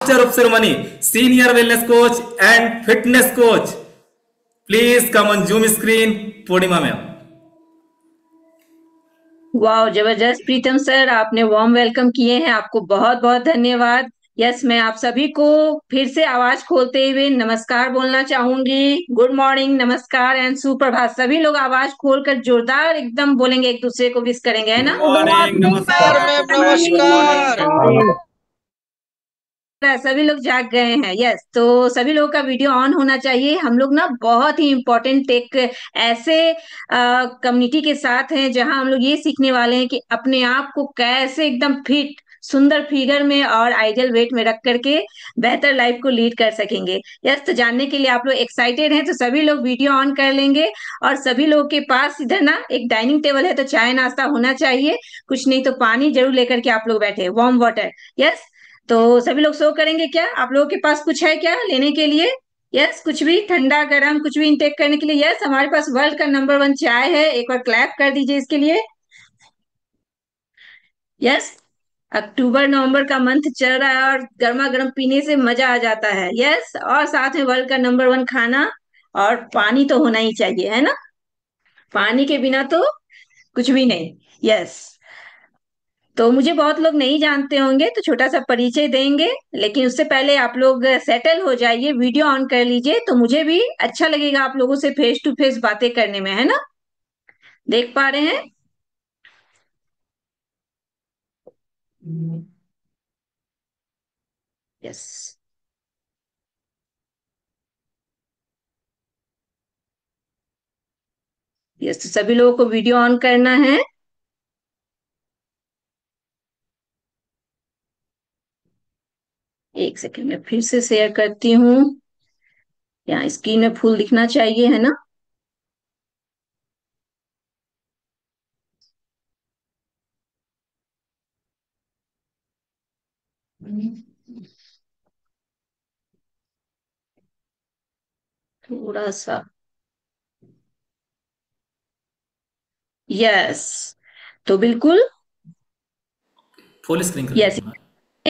master of ceremony, senior wellness coach and fitness coach. Please come on Zoom screen, Purnima ma'am. वाह, जबरदस्त प्रीतम sir, आपने warm welcome किए हैं, आपको बहुत बहुत धन्यवाद। यस, मैं आप सभी को फिर से आवाज खोलते हुए नमस्कार बोलना चाहूंगी। गुड मॉर्निंग, नमस्कार एंड सुप्रभात। सभी लोग आवाज खोलकर जोरदार एकदम बोलेंगे, एक दूसरे को विश करेंगे, है ना? Good morning, नमस्कार namaskar. Ma'am, Good morning. नमस्कार। सभी लोग जाग गए हैं। यस, तो सभी लोगों का वीडियो ऑन होना चाहिए। हम लोग ना बहुत ही इम्पोर्टेंट एक ऐसे कम्युनिटी के साथ हैं जहां हम लोग ये सीखने वाले हैं कि अपने आप को कैसे एकदम फिट, सुंदर फिगर में और आइडियल वेट में रख करके बेहतर लाइफ को लीड कर सकेंगे। यस, तो जानने के लिए आप लोग एक्साइटेड हैं तो सभी लोग वीडियो ऑन कर लेंगे। और सभी लोगों के पास इधर ना एक डाइनिंग टेबल है, तो चाय नाश्ता होना चाहिए, कुछ नहीं तो पानी जरूर लेकर के आप लोग बैठे, वार्म वाटर। यस, तो सभी लोग शो करेंगे क्या? आप लोगों के पास कुछ है क्या लेने के लिए? यस, कुछ भी ठंडा गरम कुछ भी इंटेक करने के लिए। यस, हमारे पास वर्ल्ड का नंबर 1 चाय है, एक बार क्लैप कर दीजिए इसके लिए। यस, अक्टूबर नवंबर का मंथ चल रहा है और गर्मा गर्म पीने से मजा आ जाता है। यस, और साथ में वर्ल्ड का नंबर 1 खाना और पानी तो होना ही चाहिए, है ना? पानी के बिना तो कुछ भी नहीं। यस, तो मुझे बहुत लोग नहीं जानते होंगे तो छोटा सा परिचय देंगे, लेकिन उससे पहले आप लोग सेटल हो जाइए, वीडियो ऑन कर लीजिए, तो मुझे भी अच्छा लगेगा आप लोगों से फेस टू फेस बातें करने में, है ना? देख पा रहे हैं? यस, यस, तो सभी लोगों को वीडियो ऑन करना है। एक सेकंड में फिर से शेयर करती हूँ, यहाँ स्क्रीन में फुल दिखना चाहिए, है ना? थोड़ा सा। यस, तो बिल्कुल। Full screen कर यस, दीजिए मैम.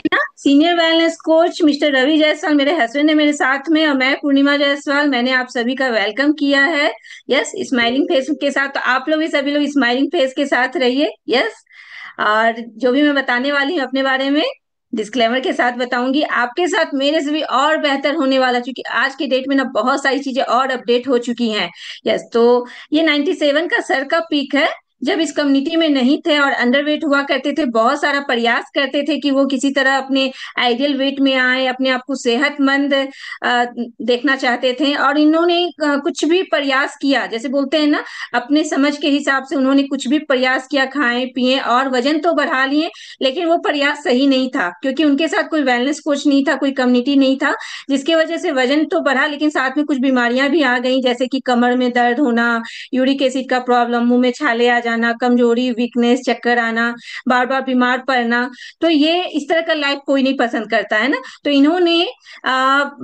ना senior wellness coach mister Ravi Jaiswal मेरे हस्बैंड है मेरे साथ में, और मैं पूर्णिमा जायसवाल, मैंने आप सभी का वेलकम किया है। यस, स्माइलिंग फेस के साथ, तो आप लोग भी सभी लोग स्माइलिंग फेस के साथ रहिए। यस, और जो भी मैं बताने वाली हूँ अपने बारे में डिस्क्लेमर के साथ बताऊंगी, आपके साथ मेरे से भी और बेहतर होने वाला, क्योंकि आज के डेट में ना बहुत सारी चीजें और अपडेट हो चुकी हैं। यस, तो ये 97 का सर का पीक है। जब इस कम्युनिटी में नहीं थे और अंडरवेट हुआ करते थे, बहुत सारा प्रयास करते थे कि वो किसी तरह अपने आइडियल वेट में आए, अपने आप को सेहतमंद देखना चाहते थे, और इन्होंने कुछ भी प्रयास किया, जैसे बोलते हैं ना, अपने समझ के हिसाब से उन्होंने कुछ भी प्रयास किया, खाए पिए और वजन तो बढ़ा लिए, लेकिन वो प्रयास सही नहीं था, क्योंकि उनके साथ कोई वेलनेस कोच नहीं था, कोई कम्युनिटी नहीं था, जिसकी वजह से वजन तो बढ़ा, लेकिन साथ में कुछ बीमारियां भी आ गई, जैसे कि कमर में दर्द होना, यूरिक एसिड का प्रॉब्लम, मुंह में छाले आ जाना, कमजोरी, वीकनेस, चक्कर आना, बार बार बीमार पड़ना। तो ये इस तरह का लाइफ कोई नहीं पसंद करता, है ना? तो इन्होंने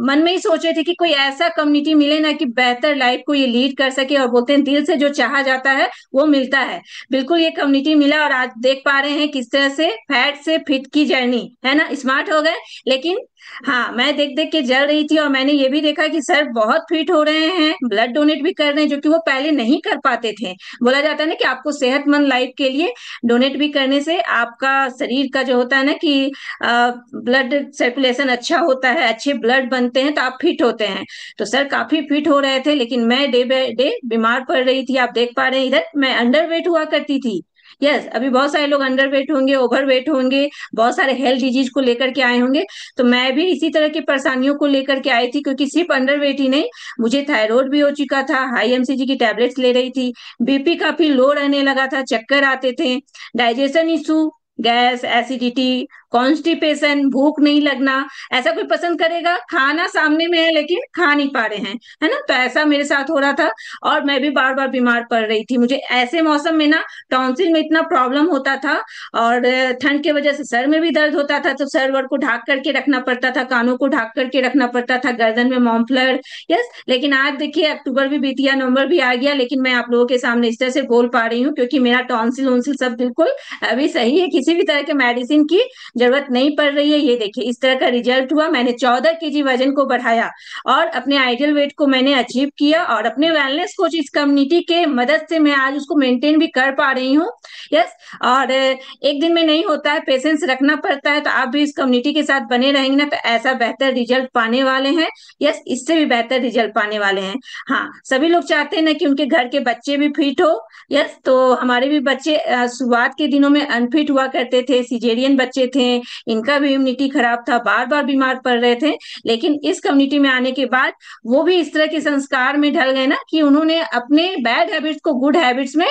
मन में ही सोचे थे कि कोई ऐसा कम्युनिटी मिले ना कि बेहतर लाइफ को ये लीड कर सके, और बोलते हैं दिल से जो चाहा जाता है वो मिलता है। बिल्कुल ये कम्युनिटी मिला, और आज देख पा रहे हैं किस तरह से फैट से फिट की जर्नी, है ना? स्मार्ट हो गए। लेकिन हाँ, मैं देख देख के जल रही थी, और मैंने ये भी देखा कि सर बहुत फिट हो रहे हैं, ब्लड डोनेट भी कर रहे हैं, जो कि वो पहले नहीं कर पाते थे। बोला जाता है ना कि आपको सेहतमंद लाइफ के लिए डोनेट भी करने से आपका शरीर का जो होता है ना कि ब्लड सर्कुलेशन अच्छा होता है, अच्छे ब्लड बनते हैं, तो आप फिट होते हैं। तो सर काफी फिट हो रहे थे, लेकिन मैं डे बाय डे बीमार पड़ रही थी। आप देख पा रहे हैं इधर मैं अंडरवेट हुआ करती थी। यस, अभी बहुत सारे लोग अंडरवेट होंगे, ओवरवेट होंगे, बहुत सारे हेल्थ डिजीज को लेकर के आए होंगे। तो मैं भी इसी तरह की परेशानियों को लेकर के आई थी, क्योंकि सिर्फ अंडरवेट ही नहीं, मुझे थायराइड भी हो चुका था, हाई एमसीजी की टैबलेट्स ले रही थी, बीपी काफी लो रहने लगा था, चक्कर आते थे, digestion issue, gas, acidity, constipation, भूख नहीं लगना। ऐसा कोई पसंद करेगा? खाना सामने में है लेकिन खा नहीं पा रहे हैं, है ना? तो ऐसा मेरे साथ हो रहा था, और मैं भी बार बार बीमार पड़ रही थी। मुझे ऐसे मौसम में ना टॉन्सिल में इतना प्रॉब्लम होता था, और ठंड की वजह से सर में भी दर्द होता था, तो सर वर को ढक करके रखना पड़ता था, कानों को ढक करके रखना पड़ता था, गर्दन में मॉन्फलर। यस, लेकिन आज देखिए अक्टूबर भी बीत गया, नवंबर भी आ गया, लेकिन मैं आप लोगों के सामने इस तरह से बोल पा रही हूँ, क्योंकि मेरा टॉन्सिल वॉन्सिल सब बिल्कुल अभी सही है, किसी किसी भी तरह के मेडिसिन की जरूरत नहीं पड़ रही है। ये देखिए इस तरह का रिजल्ट हुआ, मैंने 14 kg वजन को बढ़ाया और अपने आइडियल वेट को मैंने अचीव किया, और अपने वेलनेस कोच इस कम्युनिटी के मदद से मैं आज उसको मेंटेन भी कर पा रही हूँ। यस, और एक दिन में नहीं होता है, पेशेंस रखना पड़ता है। तो आप भी इस कम्युनिटी के साथ बने रहेंगे ना, तो ऐसा बेहतर रिजल्ट पाने वाले हैं। यस, इससे भी बेहतर रिजल्ट पाने वाले हैं। हाँ, सभी लोग चाहते हैं ना कि उनके घर के बच्चे भी फिट हो। यस, तो हमारे भी बच्चे शुरुआत के दिनों में अनफिट हुआ करते थे, सिजेरियन बच्चे थे, इनका भी इम्यूनिटी खराब था, बार बार बीमार पड़ रहे थे। लेकिन इस कम्युनिटी में आने के बाद वो भी इस तरह के संस्कार में ढल गए ना कि उन्होंने अपने बैड हैबिट्स को गुड हैबिट्स में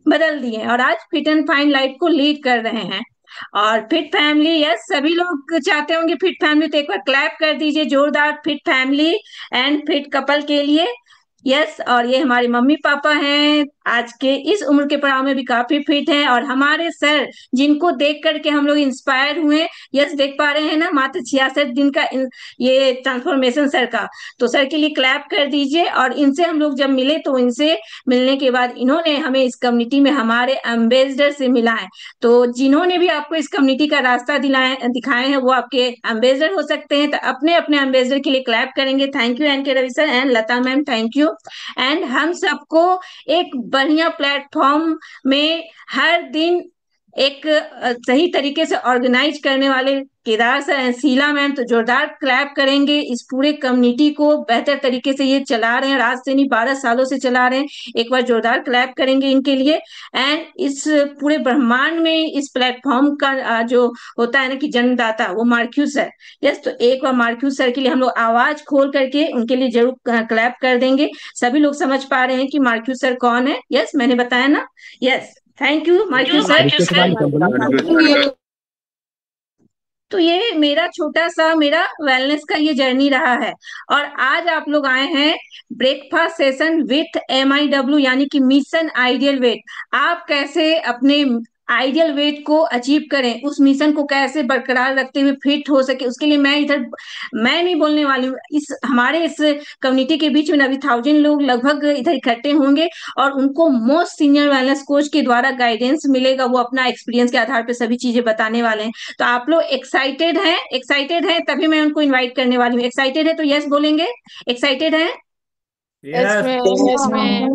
बदल दिए और आज फिट एंड फाइन लाइफ को लीड कर रहे हैं। और फिट फैमिली, यस, सभी लोग चाहते होंगे फिट फैमिली, तो एक बार क्लैप कर दीजिए जोरदार fit family and fit couple के लिए। यस, और ये हमारे मम्मी पापा हैं, आज के इस उम्र के पड़ाव में भी काफी फिट हैं, और हमारे सर जिनको देख करके हम लोग इंस्पायर हुए। यस, देख पा रहे हैं ना, मात्र 66 दिन का ये ट्रांसफॉर्मेशन सर का। तो सर के लिए क्लैप कर दीजिए। और इनसे हम लोग जब मिले तो इनसे मिलने के बाद इन्होंने हमें इस कम्युनिटी में हमारे एम्बेसडर से मिला है। तो जिन्होंने भी आपको इस कम्युनिटी का रास्ता दिखाए हैं वो आपके एम्बेसडर हो सकते हैं। तो अपने अपने एम्बेसडर के लिए क्लैप करेंगे। Thank you N K Ravi sir and Lata ma'am, thank you. And हम सबको एक बढ़िया प्लेटफॉर्म में हर दिन एक सही तरीके से ऑर्गेनाइज करने वाले Kedar sir and Sheela ma'am, तो जोरदार क्लैप करेंगे। इस पूरे कम्युनिटी को बेहतर तरीके से ये चला रहे हैं, आज से नहीं 12 सालों से चला रहे हैं। एक बार जोरदार क्लैप करेंगे इनके लिए। एंड इस पूरे ब्रह्मांड में इस प्लेटफॉर्म का जो होता है ना कि जन्मदाता, वो मार्क्यूस है। यस, तो एक बार मार्क्यूस सर के लिए हम लोग आवाज खोल करके उनके लिए जरूर क्लैप कर देंगे। सभी लोग समझ पा रहे हैं कि मार्क्यूस सर कौन है। यस, मैंने बताया ना। Yes, thank you Marcus sir. तो ये मेरा छोटा सा मेरा वेलनेस का ये जर्नी रहा है। और आज आप लोग आए हैं ब्रेकफास्ट सेशन विथ MIW, यानी कि मिशन आइडियल वेट। आप कैसे अपने आइडियल वेट को अचीव करें, उस मिशन को कैसे बरकरार रखते हुए फिट हो सके, उसके लिए मैं नहीं बोलने वाली हूँ। इस हमारे इस कम्युनिटी के बीच में अभी 1000 लोग लगभग इधर इकट्ठे होंगे, और उनको मोस्ट सीनियर वेलनेस कोच के द्वारा गाइडेंस मिलेगा। वो अपना एक्सपीरियंस के आधार पर सभी चीजें बताने वाले हैं। तो आप लोग एक्साइटेड हैं? एक्साइटेड हैं तभी मैं उनको इनवाइट करने वाली हूँ। एक्साइटेड है तो यस बोलेंगे। एक्साइटेड है? Yes ma'am.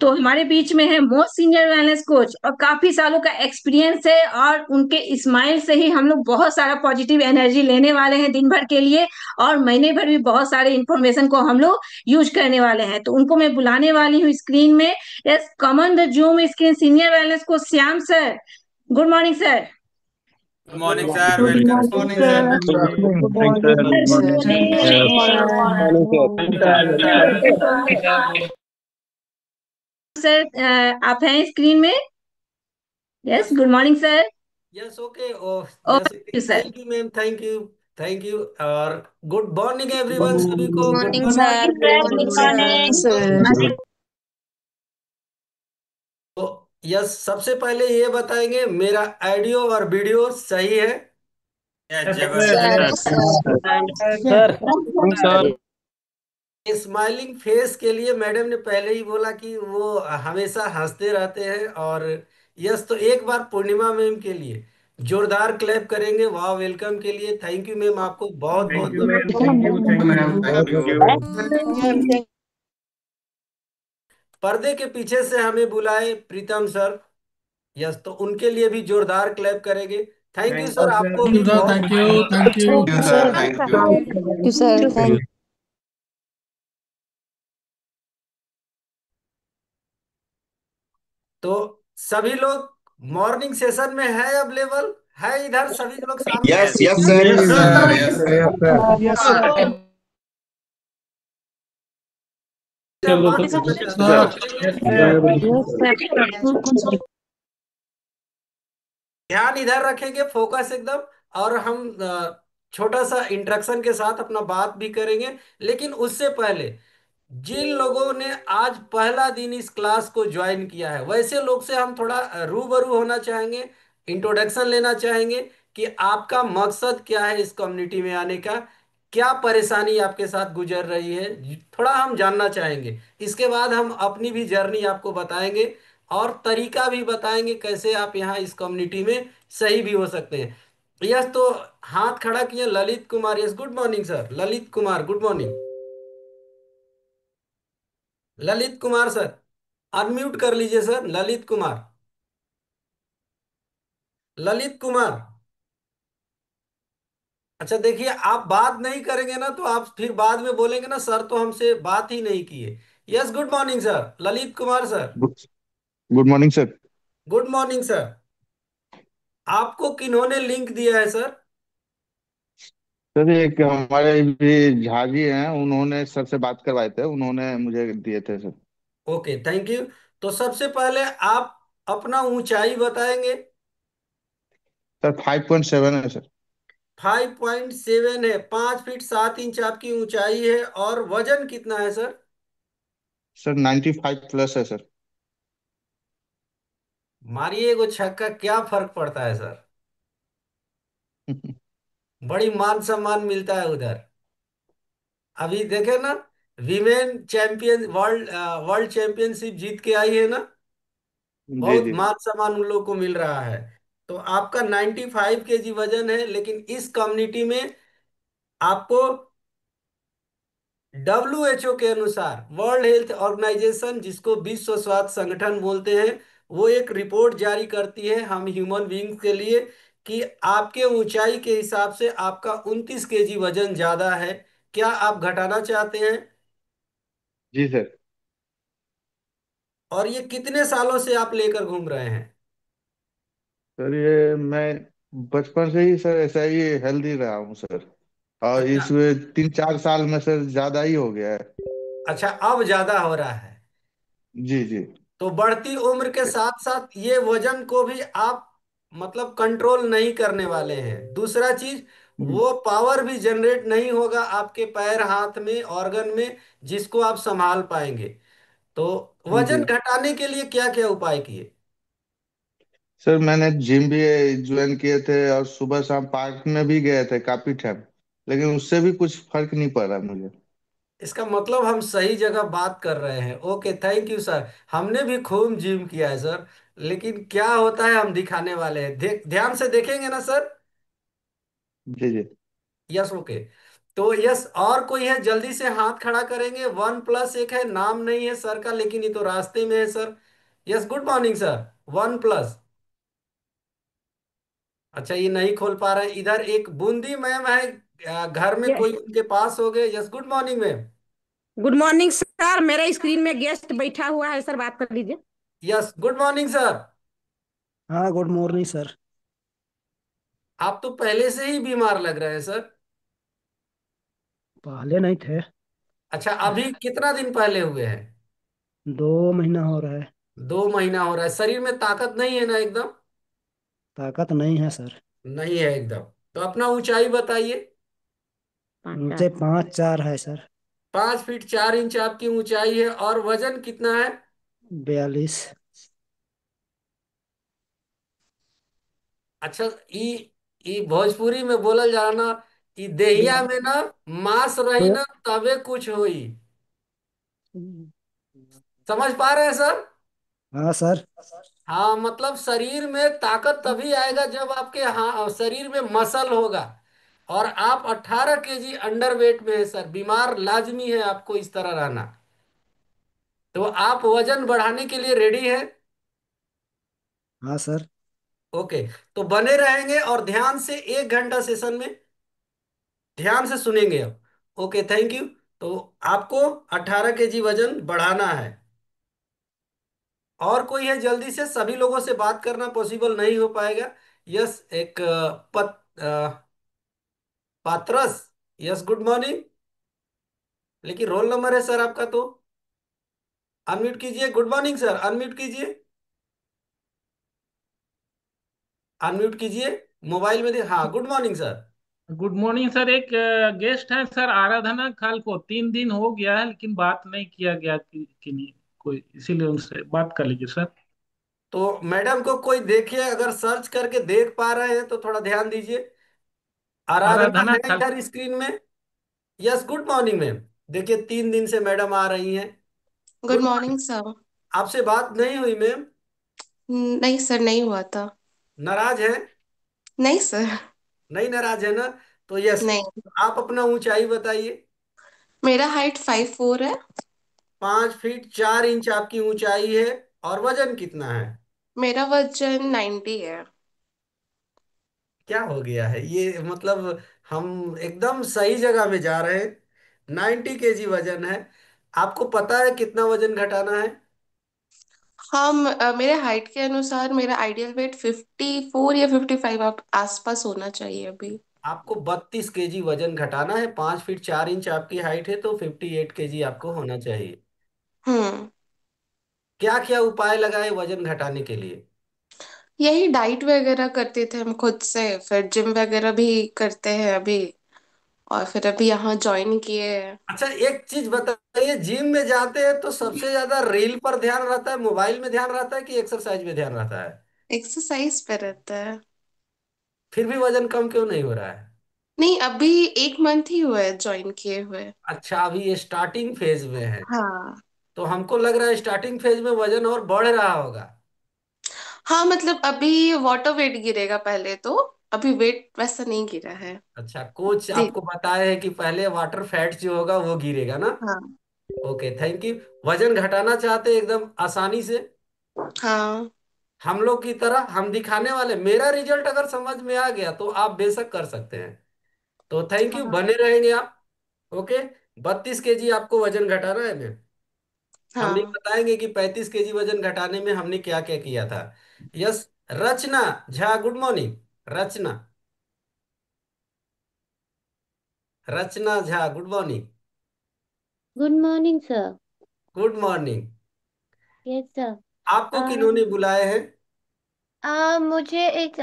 तो हमारे बीच में है मोस्ट सीनियर वेलनेस कोच, और काफी सालों का एक्सपीरियंस है, और उनके स्माइल से ही हम लोग बहुत सारा पॉजिटिव एनर्जी लेने वाले हैं दिन भर के लिए, और महीने भर भी बहुत सारे इंफॉर्मेशन को हम लोग यूज करने वाले हैं। तो उनको मैं बुलाने वाली हूँ स्क्रीन में। Yes, come on the Zoom screen, senior wellness coach Shyam sir. Good morning sir. Good morning sir, good welcome morning morning sir. Sir. Good morning sir. आप हैं स्क्रीन में? Yes, yes good morning sir. Yes, okay. Oh yes, okay sir. Thank you ma'am, thank you. Thank you. और good morning everyone, सभी को good morning good morning. Sir, morning good sir, good morning sir. Morning. तो yes, सबसे पहले ये बताएंगे मेरा audio और वीडियो सही है? यस, सर जबरदस्त। स्माइलिंग फेस के लिए मैडम ने पहले ही बोला कि वो हमेशा हंसते रहते हैं। और यस, तो एक बार पूर्णिमा मैम के लिए जोरदार क्लैप करेंगे, वाह, वेलकम के लिए। थैंक यू मैम, आपको बहुत बहुत पर्दे के पीछे से हमें बुलाए प्रीतम सर। यस, तो उनके लिए भी जोरदार क्लैप करेंगे। थैंक यू सर, आपको भी बहुत thank you, thank you. Thank you sir, thank you sir, thank तो सभी लोग मॉर्निंग सेशन में है अवेलेबल है इधर, सभी लोग सामने यस हैं? Yes sir yes sir yes sir ध्यान इधर रखेंगे, फोकस एकदम। और हम छोटा सा इंट्रक्शन के साथ अपना बात भी करेंगे। लेकिन उससे पहले जिन लोगों ने आज पहला दिन इस क्लास को ज्वाइन किया है, वैसे लोग से हम थोड़ा रूबरू होना चाहेंगे, इंट्रोडक्शन लेना चाहेंगे कि आपका मकसद क्या है इस कम्युनिटी में आने का, क्या परेशानी आपके साथ गुजर रही है, थोड़ा हम जानना चाहेंगे। इसके बाद हम अपनी भी जर्नी आपको बताएंगे। और तरीका भी बताएंगे कैसे आप यहाँ इस कम्युनिटी में सही भी हो सकते हैं। यस, तो हाथ खड़ा किए Lalit Kumar. Yes, good morning sir. Lalit Kumar, good morning. Lalit Kumar sir, unmute कर लीजिए सर। ललित कुमार, ललित कुमार। अच्छा देखिए, आप बात नहीं करेंगे ना तो आप फिर बाद में बोलेंगे ना सर तो हमसे बात ही नहीं किए। Yes, good morning sir. Lalit Kumar sir, good good morning sir. Good morning sir. आपको किन्होंने लिंक दिया है सर? सर एक हमारे भी झाजी हैं, उन्होंने सर से बात करवाए थे, उन्होंने मुझे दिए थे सर। Okay, thank you. तो सबसे पहले आप अपना ऊंचाई बताएंगे। सर 5.7 है सर। 5.7 है, 5 फीट 7 इंच आपकी ऊंचाई है। और वजन कितना है सर? सर 95 प्लस है सर। मारिए एगो छक्का, क्या फर्क पड़ता है सर? बड़ी मान सम्मान मिलता है उधर। अभी देखे ना, विमेन चैंपियन, वर्ल्ड चैंपियनशिप जीत के आई है ना। जी बहुत जी। मान सम्मान उन लोग को मिल रहा है। तो आपका 95 kg वजन है, लेकिन इस कम्युनिटी में आपको WHO के अनुसार, वर्ल्ड हेल्थ ऑर्गेनाइजेशन जिसको विश्व स्वास्थ्य संगठन बोलते हैं, वो एक रिपोर्ट जारी करती है हम ह्यूमन बींग्स के लिए कि आपके ऊंचाई के हिसाब से आपका 29 kg वजन ज्यादा है। क्या आप घटाना चाहते हैं? जी सर। और ये कितने सालों से आप लेकर घूम रहे हैं? सर ये मैं बचपन से ही सर ऐसा ही हेल्दी रहा हूँ सर। और अच्छा। इस 3-4 साल में सर ज्यादा ही हो गया है। अच्छा, अब ज्यादा हो रहा है। जी जी। तो बढ़ती उम्र के साथ साथ ये वजन को भी आप मतलब कंट्रोल नहीं करने वाले हैं। दूसरा चीज, हम्म, वो पावर भी जनरेट नहीं होगा आपके पैर हाथ में, ऑर्गन में, जिसको आप संभाल पाएंगे। तो जी। वजन घटाने के लिए क्या क्या उपाय किए? सर मैंने जिम भी ज्वाइन किए थे और सुबह शाम पार्क में भी गए थे काफी टाइम, लेकिन उससे भी कुछ फर्क नहीं पड़ रहा मुझे। इसका मतलब हम सही जगह बात कर रहे हैं। Okay, thank you sir. हमने भी खूब जिम किया है सर, लेकिन क्या होता है हम दिखाने वाले हैं। ध्यान से देखेंगे ना सर? जी जी। Yes, okay. तो यस, और कोई है जल्दी से हाथ खड़ा करेंगे। 1+1 है, नाम नहीं है सर का, लेकिन ये तो रास्ते में है sir. Yes, good morning sir. 1+। अच्छा, ये नहीं खोल पा रहे हैं। इधर एक बूंदी मैम है, घर में कोई उनके पास हो गए। Yes, good morning ma'am. Good morning sir. मेरे स्क्रीन में गेस्ट बैठा हुआ है सर, बात कर लीजिए। Yes, good morning sir. हाँ, गुड मॉर्निंग सर। आप तो पहले से ही बीमार लग रहे हैं सर। पहले नहीं थे। अच्छा, अभी कितना दिन पहले हुए हैं? 2 महीना हो रहा है। 2 महीना हो रहा है। शरीर में ताकत नहीं है ना एकदम? ताकत नहीं है सर। नहीं है एकदम। तो अपना ऊंचाई बताइए। ऊंचे 5'4" है सर। 5 फीट 4 इंच आपकी ऊंचाई है। और वजन कितना है? 42। अच्छा, ई भोजपुरी में बोलल जाला ना, ई देहिया में ना मांस रही ना तबे कुछ होई। समझ पा रहे हैं सर? हाँ सर। हाँ, मतलब शरीर में ताकत तभी आएगा जब आपके हाँ शरीर में मसल होगा। और आप 18 kg अंडर वेट में है सर। बीमार लाजमी है आपको इस तरह रहना। तो आप वजन बढ़ाने के लिए रेडी है? हाँ सर। ओके। तो बने रहेंगे और ध्यान से 1 घंटा सेशन में ध्यान से सुनेंगे अब। Okay, thank you. तो आपको 18 kg वजन बढ़ाना है। और कोई है जल्दी से? सभी लोगों से बात करना पॉसिबल नहीं हो पाएगा। यस, एक पात्रस। Yes, good morning. लेकिन रोल नंबर है सर आपका तो। अनम्यूट कीजिए। गुड मॉर्निंग सर, अनम्यूट कीजिए। अनम्यूट कीजिए। मोबाइल में दे। हाँ, good morning sir. Good morning sir. एक गेस्ट है सर, आराधना खाल को 3 दिन हो गया है लेकिन बात नहीं किया गया कि नहीं कोई, इसीलिए उनसे बात कर लीजिए सर। तो मैडम को कोई देखिए, अगर सर्च करके देख पा रहे हैं तो थोड़ा ध्यान दीजिए। आराधना आराधना है खाल। इधर स्क्रीन में? Yes, good morning ma'am. देखिए 3 दिन से मैडम आ रही हैं। Good good morning morning. Sir. आपसे बात नहीं हुई मैम? नहीं सर, नहीं हुआ था। नाराज है? नहीं सर। नहीं नाराज है ना? तो यस, नहीं। आप अपना ऊंचाई बताइए। मेरा हाइट 5'4" है। 5 फीट 4 इंच आपकी ऊंचाई है। और वजन कितना है? मेरा वजन 90 है। क्या हो गया है ये, मतलब हम एकदम सही जगह में जा रहे हैं। 90 केजी वजन है। आपको पता है कितना वजन घटाना है? हम मेरे हाइट के अनुसार मेरा आइडियल वेट 54 या 55 आप आसपास होना चाहिए अभी। आपको 32 केजी वजन घटाना है। 5 फीट 4 इंच आपकी हाइट है, तो 58 केजी आपको होना चाहिए। हम्म। क्या क्या उपाय लगाए वजन घटाने के लिए? यही डाइट वगैरह करते थे हम खुद से, फिर जिम वगैरह भी करते हैं अभी, और फिर अभी यहाँ ज्वाइन किए हैं। अच्छा, एक चीज बताइए, जिम में जाते हैं तो सबसे ज्यादा रील पर ध्यान रहता है, मोबाइल में ध्यान रहता है, कि एक्सरसाइज में ध्यान रहता है? एक्सरसाइज पे रहता है। फिर भी वजन कम क्यों नहीं हो रहा है? नहीं, अभी 1 मंथ ही हुआ है ज्वाइन किए हुए। अच्छा, अभी ये स्टार्टिंग फेज में है। हाँ। तो हमको लग रहा है स्टार्टिंग फेज में वजन और बढ़ रहा होगा। हाँ मतलब अभी वाटर वेट गिरेगा पहले तो, अभी वेट वैसा नहीं गिरा है। अच्छा, कोच जी। आपको बताया है कि पहले वाटर फैट जो होगा वो गिरेगा ना? हाँ। Okay, thank you. वजन घटाना चाहते हैं एकदम आसानी से, हाँ। हम लोग की तरह हम दिखाने वाले, मेरा रिजल्ट अगर समझ में आ गया तो आप बेशक कर सकते हैं। तो थैंक यू, हाँ। बने रहेंगे आप। ओके। 32 केजी आपको वजन घटाना है मैम। हम ये हाँ। बताएंगे कि 35 केजी वजन घटाने में हमने क्या क्या किया था। Yes. Rachna Jha, good morning. Rachna, Rachna Jha, good morning. Good morning sir. Good morning. Yes sir. आपको किन्होंने बुलाए हैं? मुझे एक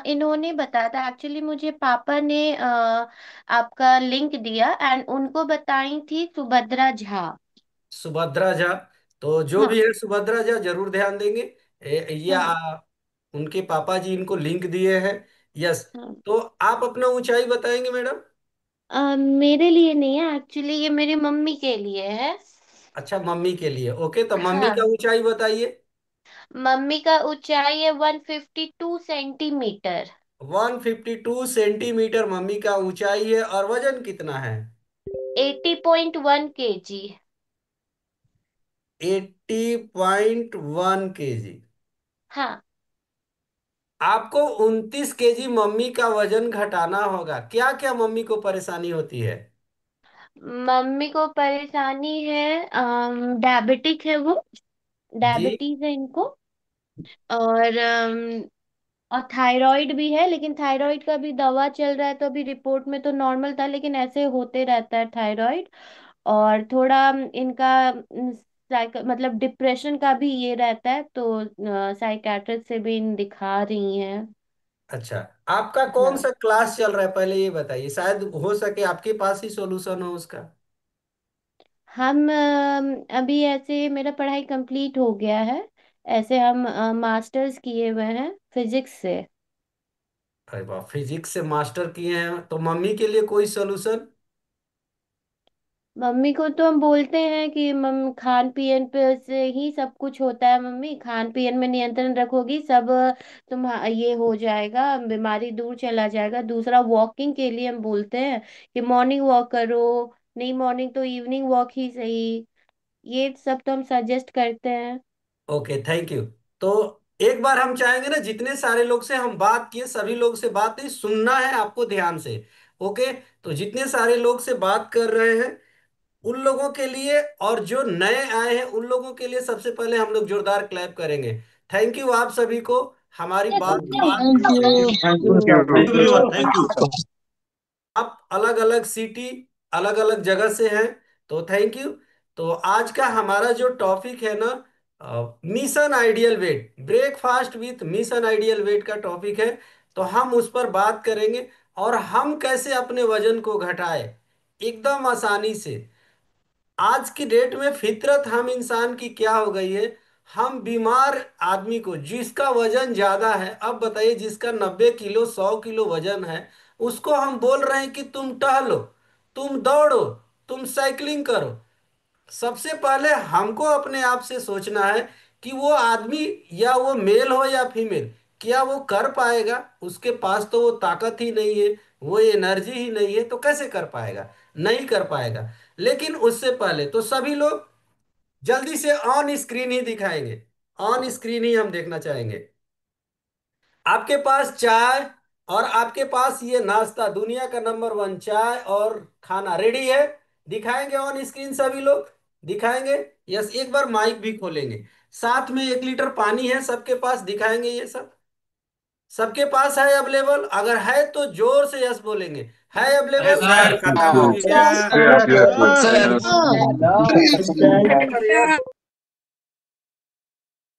इन्होंने बताया था, एक्चुअली मुझे पापा ने आपका लिंक दिया एंड उनको बताई थी सुभद्रा झा। सुभद्रा झा? तो जो हाँ। भी है सुभद्रा झा जरूर ध्यान देंगे। हाँ। उनके पापा जी इनको लिंक दिए हैं। यस। हाँ। तो आप अपना ऊंचाई बताएंगे मैडम? मेरे लिए नहीं है एक्चुअली, ये मेरी मम्मी के लिए है। अच्छा, मम्मी के लिए। ओके, तो मम्मी का हाँ। ऊंचाई बताइए। मम्मी का ऊंचाई है 152 सेंटीमीटर। 152 सेंटीमीटर मम्मी का ऊंचाई है। और वजन कितना है? 80.1 kg। 80.1 केजी। हाँ। आपको 29 केजी मम्मी का वजन घटाना होगा। क्या क्या मम्मी को परेशानी होती है? मम्मी को परेशानी है, डायबिटिक है वो, जी। डायबिटीज है इनको। और और थायराइड भी है, लेकिन थायराइड का भी दवा चल रहा है, तो अभी रिपोर्ट में तो नॉर्मल था, लेकिन ऐसे होते रहता है थायराइड। और थोड़ा इनका मतलब डिप्रेशन का भी ये रहता है, तो साइकेट्रिस्ट से भी इन दिखा रही हैं। अच्छा, आपका कौन हाँ। सा क्लास चल रहा है पहले ये बताइए, शायद हो सके आपके पास ही सॉल्यूशन हो उसका। हम अभी ऐसे मेरा पढ़ाई कंप्लीट हो गया है। ऐसे हम मास्टर्स किए हुए हैं फिजिक्स से। अरे वाह, फिजिक्स से मास्टर किए हैं, तो मम्मी के लिए कोई सॉल्यूशन? मम्मी को तो हम बोलते हैं कि मम खान पीन पे से ही सब कुछ होता है, मम्मी खान पीन में नियंत्रण रखोगी सब तुम ये हो जाएगा, बीमारी दूर चला जाएगा। दूसरा, वॉकिंग के लिए हम बोलते हैं कि मॉर्निंग वॉक करो, नहीं मॉर्निंग तो इवनिंग वॉक ही सही। ये सब तो हम सजेस्ट करते हैं। Okay, thank you. तो एक बार हम चाहेंगे ना, जितने सारे लोग से हम बात किए सभी लोग से बात नहीं, सुनना है आपको ध्यान से। ओके। तो जितने सारे लोग से बात कर रहे हैं उन लोगों के लिए, और जो नए आए हैं उन लोगों के लिए सबसे पहले हम लोग जोरदार क्लैप करेंगे। थैंक यू आप सभी को हमारी बात को thank you. Thank thank you you. Everyone, thank you. आप अलग अलग सिटी, अलग अलग जगह से हैं, तो थैंक यू। तो आज का हमारा जो टॉपिक है ना, mission ideal weight, breakfast with mission ideal weight का टॉपिक है। तो हम उस पर बात करेंगे, और हम कैसे अपने वजन को घटाए एकदम आसानी से। आज की डेट में फितरत हम इंसान की क्या हो गई है, हम बीमार आदमी को, जिसका वजन ज्यादा है, अब बताइए जिसका 90 किलो 100 किलो वजन है, उसको हम बोल रहे हैं कि तुम टहलो, तुम दौड़ो, तुम साइकिलिंग करो। सबसे पहले हमको अपने आप से सोचना है कि वो आदमी या वो मेल हो या फीमेल, क्या वो कर पाएगा? उसके पास तो वो ताकत ही नहीं है, वो एनर्जी ही नहीं है, तो कैसे कर पाएगा? नहीं कर पाएगा। लेकिन उससे पहले तो सभी लोग जल्दी से ऑन स्क्रीन ही दिखाएंगे, ऑन स्क्रीन ही हम देखना चाहेंगे। आपके पास चाय और आपके पास ये नाश्ता, दुनिया का नंबर वन चाय और खाना रेडी है, दिखाएंगे ऑन स्क्रीन सभी लोग? दिखाएंगे? यस, एक बार माइक भी खोलेंगे। साथ में 1 लीटर पानी है सबके पास, दिखाएंगे ये सब? सबके पास है अवेलेबल? अगर है तो जोर से यस बोलेंगे। है है अवेलेबल? सर, खत्म हो गया। यस यस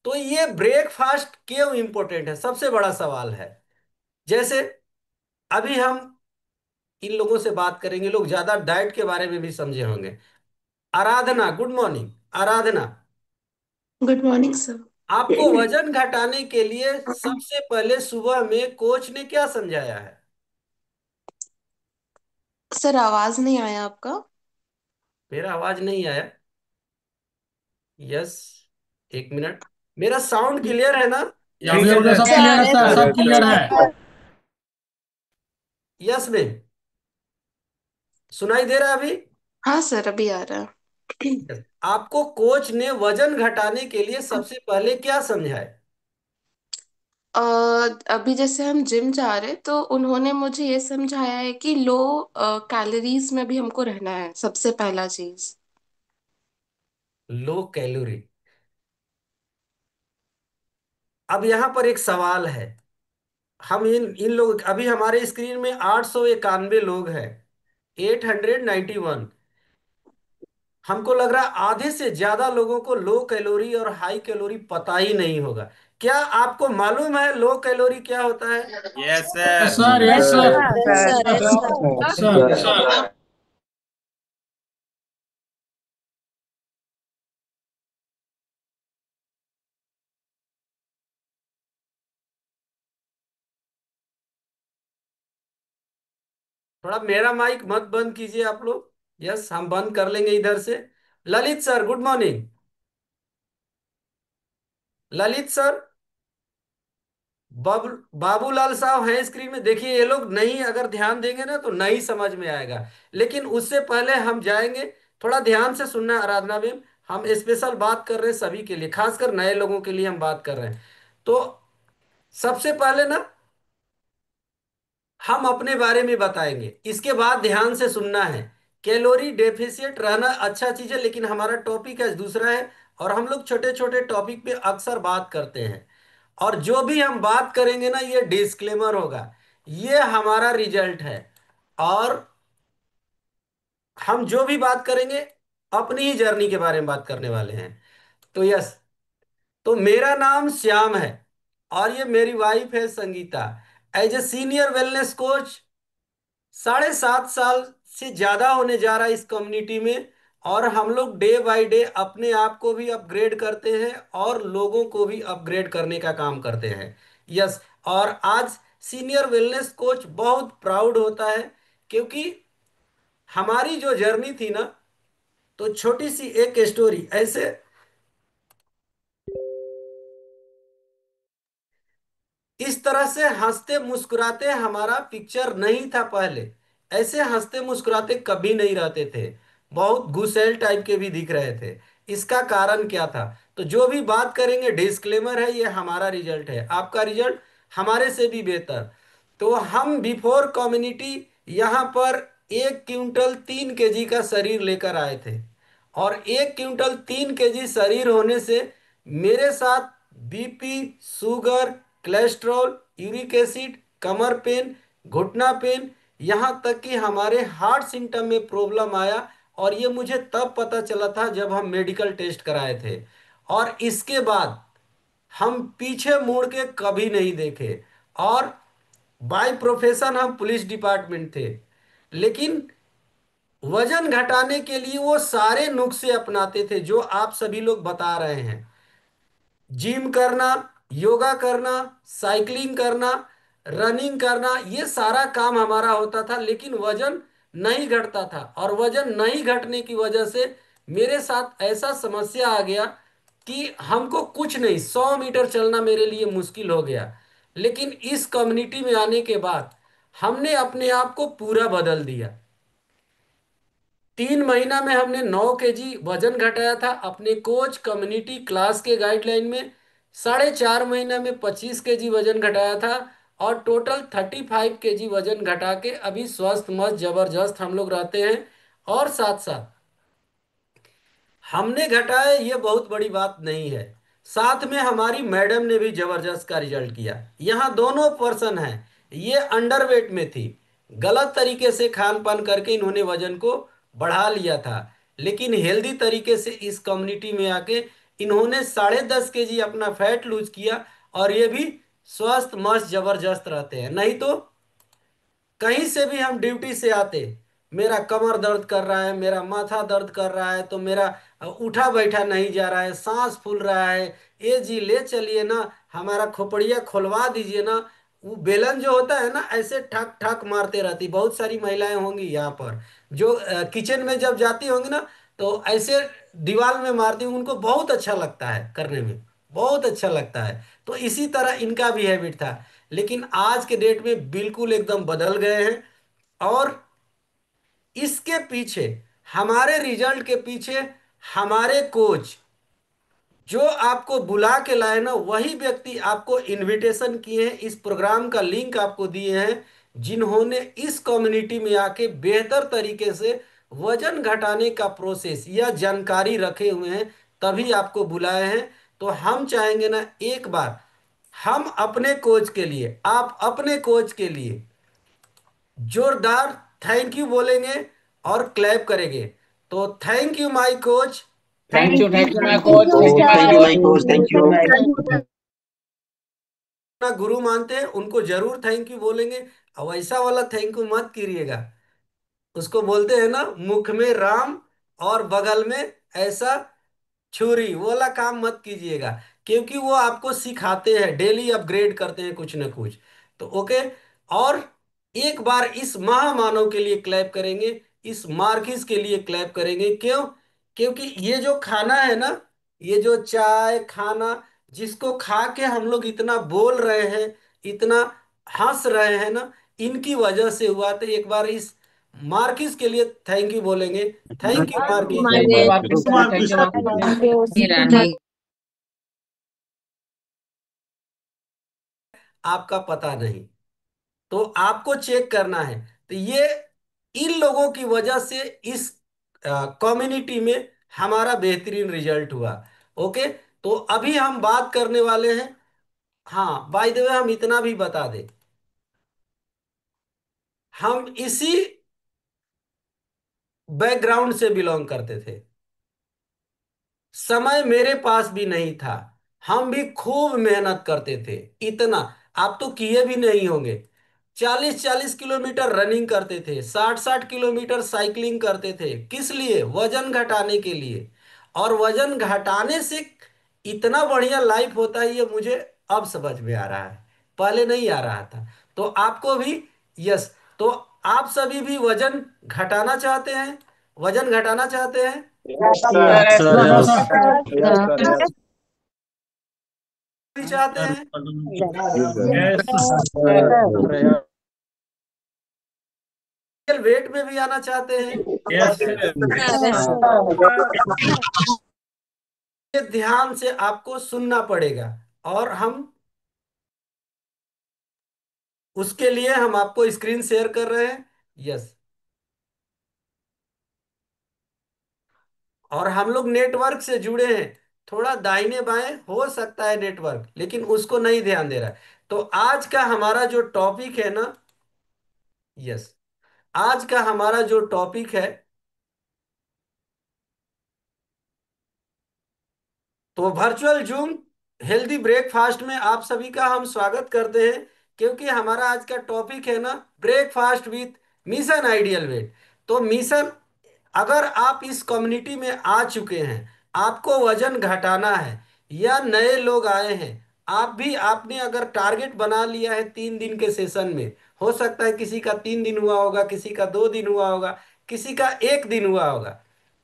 तो ये ब्रेकफास्ट क्यों इंपॉर्टेंट है, सबसे बड़ा सवाल है। जैसे अभी हम इन लोगों से बात करेंगे, लोग ज्यादा डाइट के बारे में भी समझे होंगे। आराधना, गुड मॉर्निंग। आराधना, गुड मॉर्निंग सर। आपको वजन घटाने के लिए सबसे पहले सुबह में कोच ने क्या समझाया है? सर आवाज नहीं आया आपका। मेरा आवाज नहीं आया? Yes, 1 minute. मेरा साउंड क्लियर है ना? अभी यस, अभी सब क्लियर है सर, सब क्लियर है। यस में सुनाई दे रहा है अभी? हाँ सर अभी आ रहा है। Yes. आपको कोच ने वजन घटाने के लिए सबसे पहले क्या समझाया? अ, अभी जैसे हम जिम जा रहे तो उन्होंने मुझे ये समझाया है कि लो कैलोरीज में भी हमको रहना है, सबसे पहला चीज। Low calorie. अब यहां पर एक सवाल है। हम इन इन लोग, अभी हमारे स्क्रीन में 891 लोग हैं, 891। हमको लग रहा है आधे से ज्यादा लोगों को लो कैलोरी और हाई कैलोरी पता ही नहीं होगा। क्या आपको मालूम है लो कैलोरी क्या होता है? Yes yes sir. Sir, yes sir. Yes sir थोड़ा मेरा माइक मत बंद कीजिए आप लोग। यस, हम बंद कर लेंगे इधर से। Lalit sir, good morning. Lalit sir, Babulal साहब हैं स्क्रीन में, देखिए ये लोग नहीं, अगर ध्यान देंगे ना तो नहीं समझ में आएगा। लेकिन उससे पहले हम जाएंगे, थोड़ा ध्यान से सुनना आराधना मैम। हम स्पेशल बात कर रहे हैं सभी के लिए, खासकर नए लोगों के लिए हम बात कर रहे हैं। तो सबसे पहले ना हम अपने बारे में बताएंगे, इसके बाद ध्यान से सुनना है। कैलोरी डेफिशिएंट रहना अच्छा चीज है, लेकिन हमारा टॉपिक आज दूसरा है। और हम लोग छोटे छोटे टॉपिक पे अक्सर बात करते हैं, और जो भी हम बात करेंगे ना ये डिस्क्लेमर होगा, ये हमारा रिजल्ट है। और हम जो भी बात करेंगे अपनी ही जर्नी के बारे में बात करने वाले हैं। तो यस, तो मेरा नाम श्याम है और ये मेरी वाइफ है Sangeeta. As a senior wellness coach 7.5 साल से ज्यादा होने जा रहा है इस कम्युनिटी में। और हम लोग डे बाय डे अपने आप को भी अपग्रेड करते हैं और लोगों को भी अपग्रेड करने का काम करते हैं। यस, और आज सीनियर वेलनेस कोच बहुत प्राउड होता है, क्योंकि हमारी जो जर्नी थी ना, तो छोटी सी एक स्टोरी ऐसे, इस तरह से हंसते मुस्कुराते हमारा पिक्चर नहीं था पहले। ऐसे हंसते मुस्कुराते कभी नहीं रहते थे, बहुत गुस्सैल टाइप के भी दिख रहे थे। इसका कारण क्या था? तो जो भी बात करेंगे डिस्क्लेमर है, ये हमारा रिजल्ट है, आपका रिजल्ट हमारे से भी बेहतर। तो हम बिफोर कम्युनिटी यहाँ पर 1 क्विंटल 3 केजी का शरीर लेकर आए थे। और 1 क्विंटल 3 केजी शरीर होने से मेरे साथ BP, sugar, cholesterol, uric acid, कमर पेन, घुटना पेन, यहाँ तक कि हमारे हार्ट सिस्टम में प्रॉब्लम आया। और ये मुझे तब पता चला था जब हम मेडिकल टेस्ट कराए थे। और इसके बाद हम पीछे मुड़ के कभी नहीं देखे। और बाय प्रोफेशन हम पुलिस डिपार्टमेंट थे, लेकिन वजन घटाने के लिए वो सारे नुस्खे अपनाते थे जो आप सभी लोग बता रहे हैं। जिम करना, योगा करना, साइकिलिंग करना, रनिंग करना, ये सारा काम हमारा होता था, लेकिन वजन नहीं घटता था। और वजन नहीं घटने की वजह से मेरे साथ ऐसा समस्या आ गया कि हमको कुछ नहीं, 100 मीटर चलना मेरे लिए मुश्किल हो गया, लेकिन इस कम्युनिटी में आने के बाद हमने अपने आप को पूरा बदल दिया। 3 महीना में हमने 9 kg वजन घटाया था अपने कोच कम्युनिटी क्लास के गाइडलाइन में। 4.5 महीना में 25 kg वजन घटाया था, और टोटल 35 kg वजन घटा के अभी स्वस्थ मस्त जबरदस्त हम लोग रहते हैं। और साथ साथ हमने घटाया ये बहुत बड़ी बात नहीं है, साथ में हमारी मैडम ने भी जबरदस्त का रिजल्ट किया। यहाँ दोनों पर्सन हैं, ये अंडरवेट में थी, गलत तरीके से खान पान करके इन्होंने वजन को बढ़ा लिया था, लेकिन हेल्दी तरीके से इस कम्युनिटी में आके इन्होंने 10.5 kg अपना फैट लूज किया, और ये भी स्वस्थ मस्त जबरदस्त रहते हैं। नहीं तो कहीं से भी हम ड्यूटी से आते, मेरा कमर दर्द कर रहा है, मेरा माथा दर्द कर रहा है, तो मेरा उठा बैठा नहीं जा रहा है, सांस फूल रहा है, ए जी ले चलिए ना, हमारा खोपड़िया खोलवा दीजिए ना। वो बेलन जो होता है ना, ऐसे ठक ठक मारते रहती। बहुत सारी महिलाएं होंगी यहाँ पर जो किचन में जब जाती होंगी ना, तो ऐसे दीवार में मारती, उनको बहुत अच्छा लगता है करने में, बहुत अच्छा लगता है। तो इसी तरह इनका भी हैबिट था, लेकिन आज के डेट में बिल्कुल एकदम बदल गए हैं। और इसके पीछे, हमारे रिजल्ट के पीछे, हमारे कोच जो आपको बुला के लाए ना, वही व्यक्ति आपको इनविटेशन किए हैं, इस प्रोग्राम का लिंक आपको दिए हैं, जिन्होंने इस कम्युनिटी में आके बेहतर तरीके से वजन घटाने का प्रोसेस या जानकारी रखे हुए हैं, तभी आपको बुलाए हैं। तो हम चाहेंगे ना, एक बार हम अपने कोच के लिए, आप अपने कोच के लिए जोरदार थैंक यू बोलेंगे और क्लैप करेंगे। तो thank you my coach. Thank you my coach, thank you my thank you my coach. Coach, thank you. अपना गुरु मानते हैं उनको जरूर थैंक यू बोलेंगे। और वैसा वाला थैंक यू मत कीजिएगा, उसको बोलते हैं ना, मुख में राम और बगल में ऐसा छुरी, वो वाला काम मत कीजिएगा, क्योंकि वो आपको सिखाते हैं, डेली अपग्रेड करते हैं कुछ ना कुछ। तो ओके। और एक बार इस महामानव के लिए क्लैप करेंगे, इस मार्किस के लिए क्लैप करेंगे। क्यों? क्योंकि ये जो खाना है ना, ये जो चाय खाना, जिसको खा के हम लोग इतना बोल रहे हैं, इतना हंस रहे हैं ना, इनकी वजह से हुआ। तो एक बार इस मार्किस के लिए थैंक यू बोलेंगे। Thank you Marxist. Thank you market, thank you market. आपका पता नहीं, तो आपको चेक करना है। तो ये इन लोगों की वजह से इस कम्युनिटी में हमारा बेहतरीन रिजल्ट हुआ। ओके। तो अभी हम बात करने वाले हैं, हाँ बाय द वे हम इतना भी बता दें, हम इसी बैकग्राउंड से बिलोंग करते थे। समय मेरे पास भी नहीं था, हम भी खूब मेहनत करते थे। इतना आप तो किए भी नहीं होंगे। 40-40 किलोमीटर रनिंग करते थे, 60-60 किलोमीटर साइकिलिंग करते थे। किस लिए? वजन घटाने के लिए। और वजन घटाने से इतना बढ़िया लाइफ होता है, ये मुझे अब समझ में आ रहा है, पहले नहीं आ रहा था। तो आपको भी, यस, तो आप सभी भी वजन घटाना चाहते हैं? वजन घटाना चाहते हैं? Yes sir sir, yes. Yes sir, yes. भी चाहते हैं? यस वेट में भी आना चाहते हैं? यस ये ध्यान से आपको सुनना पड़ेगा, और हम उसके लिए हम आपको स्क्रीन शेयर कर रहे हैं। यस। और हम लोग नेटवर्क से जुड़े हैं, थोड़ा दाहिने बाएं हो सकता है नेटवर्क, लेकिन उसको नहीं ध्यान दे रहा है। तो आज का हमारा जो टॉपिक है ना, यस, आज का हमारा जो टॉपिक है, तो वर्चुअल जूम हेल्दी ब्रेकफास्ट में आप सभी का हम स्वागत करते हैं। क्योंकि हमारा आज का टॉपिक है ना, breakfast with mission ideal weight. तो मिशन, अगर आप इस कम्युनिटी में आ चुके हैं, आपको वजन घटाना है, या नए लोग आए हैं, आप भी, आपने अगर टारगेट बना लिया है 3 दिन के सेशन में, हो सकता है किसी का 3 दिन हुआ होगा, किसी का 2 दिन हुआ होगा, किसी का 1 दिन हुआ होगा।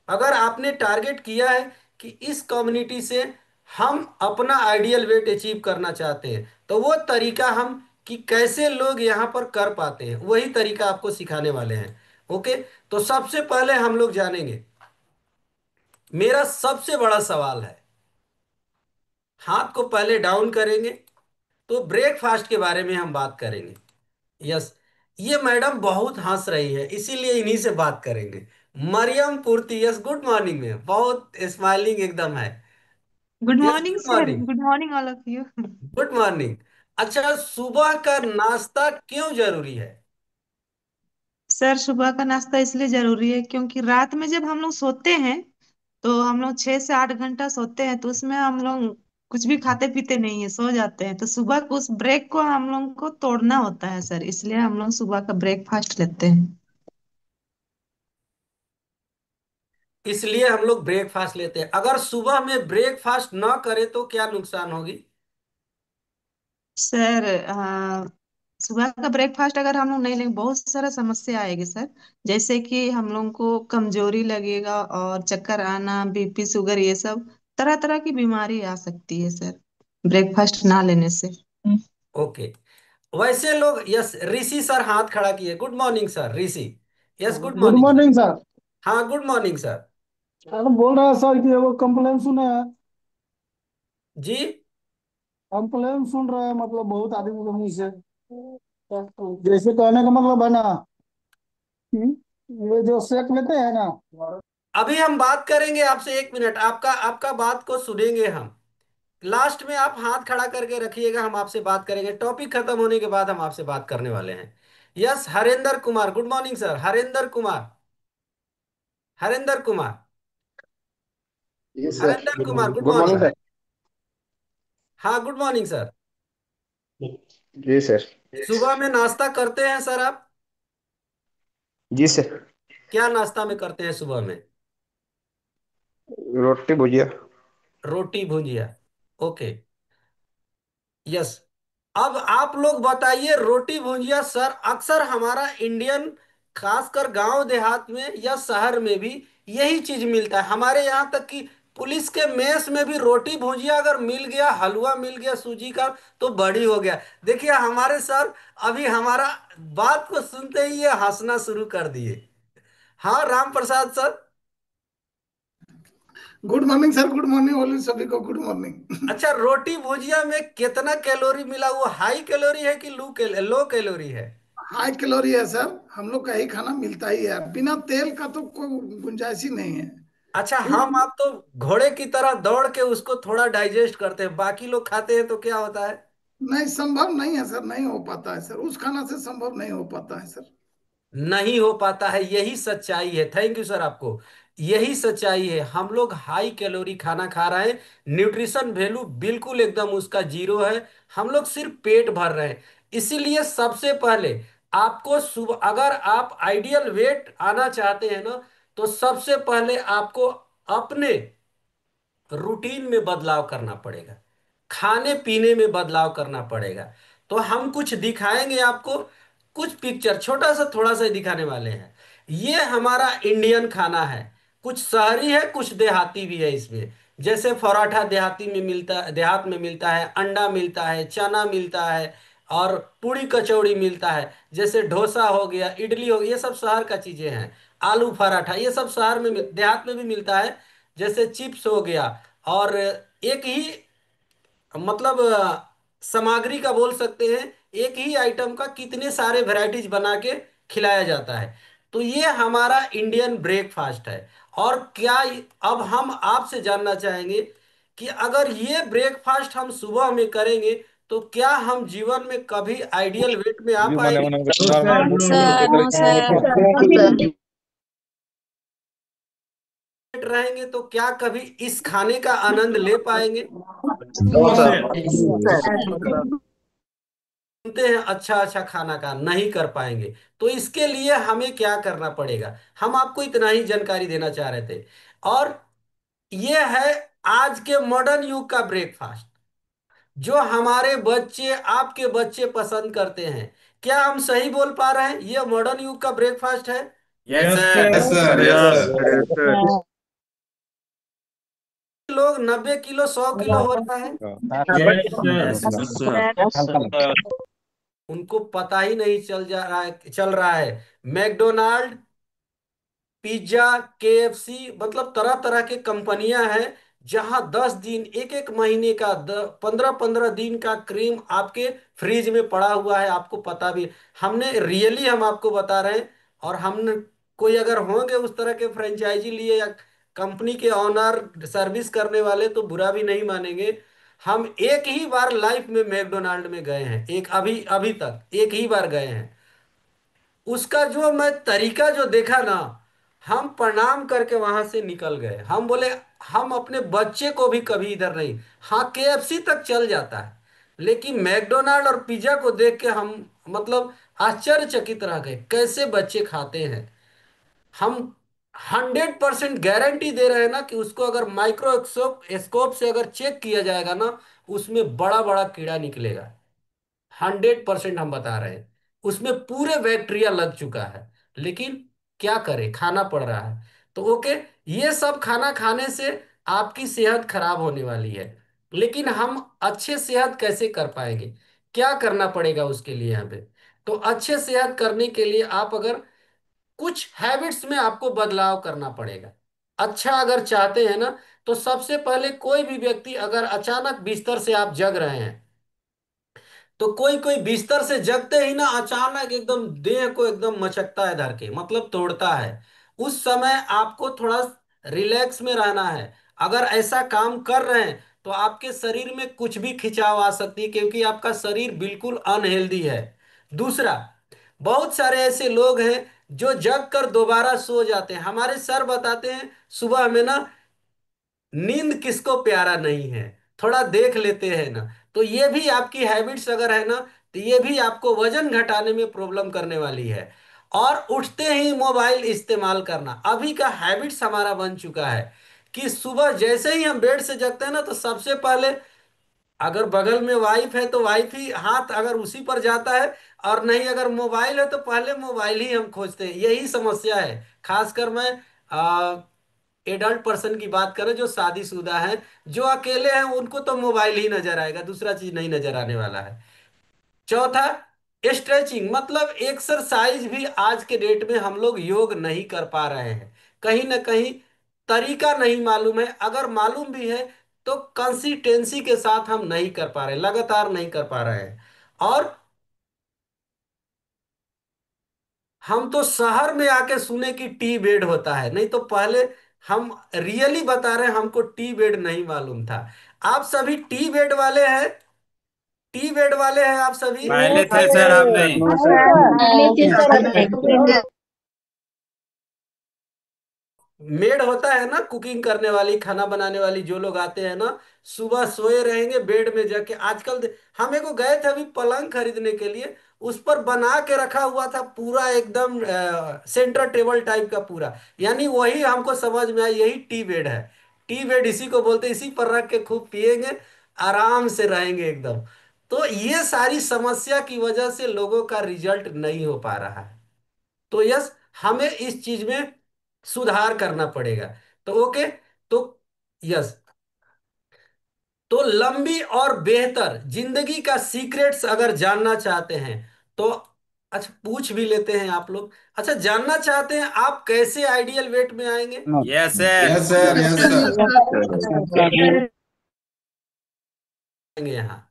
अगर आपने टारगेट किया है कि इस कम्युनिटी से हम अपना आइडियल वेट अचीव करना चाहते हैं, तो वो तरीका हम कि कैसे लोग यहाँ पर कर पाते हैं, वही तरीका आपको सिखाने वाले हैं। ओके, तो सबसे पहले हम लोग जानेंगे, मेरा सबसे बड़ा सवाल है, हाथ को पहले डाउन करेंगे तो ब्रेकफास्ट के बारे में हम बात करेंगे। यस, ये मैडम बहुत हंस रही है, इसीलिए इन्हीं से बात करेंगे। मरियम पूर्ति, यस गुड मॉर्निंग में बहुत स्माइलिंग एकदम है। Good yes morning good sir, morning. Good morning all of you. Good morning. अच्छा, सुबह का नाश्ता क्यों जरूरी है? सर सुबह का नाश्ता इसलिए जरूरी है क्योंकि रात में जब हम लोग सोते हैं तो हम लोग 6 से 8 घंटा सोते हैं, तो उसमें हम लोग कुछ भी खाते पीते नहीं है, सो जाते हैं। तो सुबह को उस ब्रेक को हम लोग को तोड़ना होता है सर, इसलिए हम लोग सुबह का ब्रेकफास्ट लेते हैं। इसलिए हम लोग ब्रेकफास्ट लेते हैं। अगर सुबह में ब्रेकफास्ट ना करें तो क्या नुकसान होगी? सर सुबह का ब्रेकफास्ट अगर हम लोग नहीं लेंगे बहुत सारा समस्या आएगी सर। जैसे कि हम लोग को कमजोरी लगेगा और चक्कर आना, बीपी शुगर ये सब तरह तरह की बीमारी आ सकती है सर ब्रेकफास्ट ना लेने से। ओके, वैसे लोग, यस ऋषि सर हाथ खड़ा किए। Good morning sir, Rishi. Yes good good morning sir. Morning sir. हाँ गुड मॉर्निंग सर। अरे बोल रहा है सर कि वो कंप्लेन सुने हैं। जी। कंप्लेन सुन रहे हैं, मतलब बहुत आदमी के मुंह से। जैसे कहने का मतलब है ना, ये जो सेक लेते हैं ना। अभी हम बात करेंगे आपसे, एक मिनट, आपका आपका बात को सुनेंगे हम। लास्ट में आप हाथ खड़ा करके रखिएगा, हम आपसे बात करेंगे। टॉपिक खत्म होने के बाद हम आपसे बात करने वाले हैं। Yes Harendra Kumar, good morning sir. Harendra Kumar, Harendra Kumar, जी sir, Harendra good Kumar morning. Good good morning morning. Sir. हाँ गुड मॉर्निंग सर। जी सर। सुबह में नाश्ता करते हैं सर आप? जी सर। क्या नाश्ता में करते हैं सुबह में? रोटी भुजिया। रोटी भुजिया। ओके। यस, अब आप लोग बताइए, रोटी भुजिया सर अक्सर हमारा इंडियन, खासकर गांव देहात में या शहर में भी यही चीज मिलता है। हमारे यहाँ तक कि पुलिस के मेस में भी रोटी भुजिया अगर मिल गया, हलवा मिल गया सूजी का, तो बड़ी हो गया। देखिए हमारे सर अभी हमारा बात को सुनते ही ये हंसना शुरू कर दिए। हाँ Ram Prasad sir. Good morning sir, good morning बोलिए सभी को, गुड मॉर्निंग। अच्छा, रोटी भुजिया में कितना कैलोरी मिला? वो हाई कैलोरी है कि लो कैलोरी है? हाई कैलोरी है सर, हम लोग का ही खाना मिलता ही है, बिना तेल का तो कोई गुंजाइश ही नहीं है। अच्छा, हम आप तो घोड़े की तरह दौड़ के उसको थोड़ा डाइजेस्ट करते हैं, बाकी लोग खाते हैं तो क्या होता है? नहीं, संभव नहीं है सर, नहीं हो पाता है सर, उस खाना से संभव नहीं हो पाता है सर। नहीं हो पाता है, यही सच्चाई है। थैंक यू सर आपको। यही सच्चाई है, हम लोग हाई कैलोरी खाना खा रहे हैं, न्यूट्रिशन वैल्यू बिल्कुल एकदम उसका जीरो है। हम लोग सिर्फ पेट भर रहे हैं। इसीलिए सबसे पहले आपको सुबह, अगर आप आइडियल वेट आना चाहते हैं ना, तो सबसे पहले आपको अपने रूटीन में बदलाव करना पड़ेगा, खाने पीने में बदलाव करना पड़ेगा। तो हम कुछ दिखाएंगे आपको, कुछ पिक्चर छोटा सा थोड़ा सा ही दिखाने वाले हैं। ये हमारा इंडियन खाना है, कुछ शहरी है कुछ देहाती भी है इसमें। जैसे पराठा देहाती में मिलता, देहात में मिलता है, अंडा मिलता है, चना मिलता है, और पूड़ी कचौड़ी मिलता है। जैसे डोसा हो गया, इडली हो गया, ये सब शहर का चीजें हैं। आलू पराठा ये सब शहर में देहात में भी मिलता है। जैसे चिप्स हो गया, और एक ही मतलब सामग्री का बोल सकते हैं, एक ही आइटम का कितने सारे वैरायटीज बना के खिलाया जाता है। तो ये हमारा इंडियन ब्रेकफास्ट है। और क्या, अब हम आपसे जानना चाहेंगे कि अगर ये ब्रेकफास्ट हम सुबह में करेंगे तो क्या हम जीवन में कभी आइडियल वेट में आ पाएंगे? No sir, no sir. रहेंगे तो क्या कभी इस खाने का आनंद ले पाएंगे? No sir. सुनते हैं अच्छा अच्छा खाना का, नहीं कर पाएंगे। तो इसके लिए हमें क्या करना पड़ेगा, हम आपको इतना ही जानकारी देना चाह रहे थे। और ये है आज के मॉडर्न युग का ब्रेकफास्ट, जो हमारे बच्चे, आपके बच्चे पसंद करते हैं। क्या हम सही बोल पा रहे हैं? ये मॉडर्न युग का ब्रेकफास्ट है। Yes yes sir, sir, yes. Yes sir. लोग 90 किलो 100 किलो हो रहा है। Yes sir. Yes sir. उनको पता ही नहीं चल रहा है। मैकडोनाल्ड, पिज्जा, केएफसी, मतलब तरह तरह के कंपनियां हैं जहां 10 दिन, एक एक महीने का 15-15 दिन का क्रीम आपके फ्रिज में पड़ा हुआ है, आपको पता भी। हमने रियली हम आपको बता रहे हैं। और हमने कोई अगर होंगे उस तरह के फ्रेंचाइजी लिए या कंपनी के ऑनर, सर्विस करने वाले, तो बुरा भी नहीं मानेंगे। हम एक ही बार लाइफ में मैकडोनाल्ड में गए हैं, एक अभी अभी तक एक ही बार गए हैं। उसका जो मैं तरीका जो देखा ना, हम प्रणाम करके वहां से निकल गए। हम बोले हम अपने बच्चे को भी कभी इधर नहीं। हाँ, केएफसी तक चल जाता है, लेकिन मैकडोनाल्ड और पिज्जा को देख के हम मतलब आश्चर्यचकित रह गए, कैसे बच्चे खाते हैं। हम 100% गारंटी दे रहे हैं ना कि उसको अगर माइक्रोस्कोप स्कोप से अगर चेक किया जाएगा ना, उसमें बड़ा बड़ा कीड़ा निकलेगा। 100% हम बता रहे हैं, उसमें पूरे बैक्टीरिया लग चुका है। लेकिन क्या करें, खाना पड़ रहा है। तो ओके, ये सब खाना खाने से आपकी सेहत खराब होने वाली है। लेकिन हम अच्छे सेहत कैसे कर पाएंगे, क्या करना पड़ेगा उसके लिए यहाँ पे? तो अच्छे सेहत करने के लिए आप अगर कुछ हैबिट्स में आपको बदलाव करना पड़ेगा। अच्छा अगर चाहते हैं ना, तो सबसे पहले कोई भी व्यक्ति अगर अचानक बिस्तर से आप जग रहे हैं, तो कोई कोई बिस्तर से जगते ही ना अचानक एकदम देह को एकदम मचकता है धर के, मतलब तोड़ता है। उस समय आपको थोड़ा रिलैक्स में रहना है। अगर ऐसा काम कर रहे हैं तो आपके शरीर में कुछ भी खिंचाव आ सकती है, क्योंकि आपका शरीर बिल्कुल अनहेल्दी है। दूसरा, बहुत सारे ऐसे लोग हैं जो जग कर दोबारा सो जाते हैं। हमारे सर बताते हैं सुबह में ना, नींद किसको प्यारा नहीं है, थोड़ा देख लेते हैं ना। तो ये भी आपकी हैबिट्स अगर है ना, तो ये भी आपको वजन घटाने में प्रॉब्लम करने वाली है। और उठते ही मोबाइल इस्तेमाल करना अभी का हैबिट्स हमारा बन चुका है, कि सुबह जैसे ही हम बेड से जगते हैं ना, तो सबसे पहले अगर बगल में वाइफ है तो वाइफ ही हाथ अगर उसी पर जाता है, और नहीं अगर मोबाइल है तो पहले मोबाइल ही हम खोजते हैं। यही समस्या है। खासकर मैं एडल्ट पर्सन की बात करें जो शादीशुदा है, जो अकेले हैं, उनको तो मोबाइल ही नजर आएगा, दूसरा चीज नहीं नजर आने वाला है। चौथा, स्ट्रेचिंग, मतलब एक्सरसाइज भी आज के डेट में हम लोग योग नहीं कर पा रहे हैं। कहीं ना कहीं तरीका नहीं मालूम है, अगर मालूम भी है तो कंसिस्टेंसी के साथ हम नहीं कर पा रहे, लगातार नहीं कर पा रहे हैं। और हम तो शहर में आके सुने कि टी बेड होता है, नहीं तो पहले हम रियली बता रहे हैं, हमको टी बेड नहीं मालूम था। आप सभी टी बेड वाले हैं? टी बेड वाले हैं आप सभी? पहले थे सर, आप नहीं। मेड होता है ना, कुकिंग करने वाली, खाना बनाने वाली, जो लोग आते हैं ना, सुबह सोए रहेंगे बेड में जाके। आजकल हम एक गए थे अभी पलंग खरीदने के लिए, उस पर बना के रखा हुआ था पूरा एकदम सेंटर टेबल टाइप का पूरा। यानी वही हमको समझ में आया, यही टी बेड है। टी बेड इसी को बोलते हैं, इसी पर रख के खूब पिएंगे, आराम से रहेंगे एकदम। तो ये सारी समस्या की वजह से लोगों का रिजल्ट नहीं हो पा रहा है। तो यस, हमें इस चीज में सुधार करना पड़ेगा। तो ओके, तो यस, तो लंबी और बेहतर जिंदगी का सीक्रेट्स अगर जानना चाहते हैं तो अच्छा पूछ भी लेते हैं आप लोग। अच्छा, जानना चाहते हैं आप कैसे आइडियल वेट में आएंगे? Yes sir. Yes sir, yes sir. आएंगे यहाँ,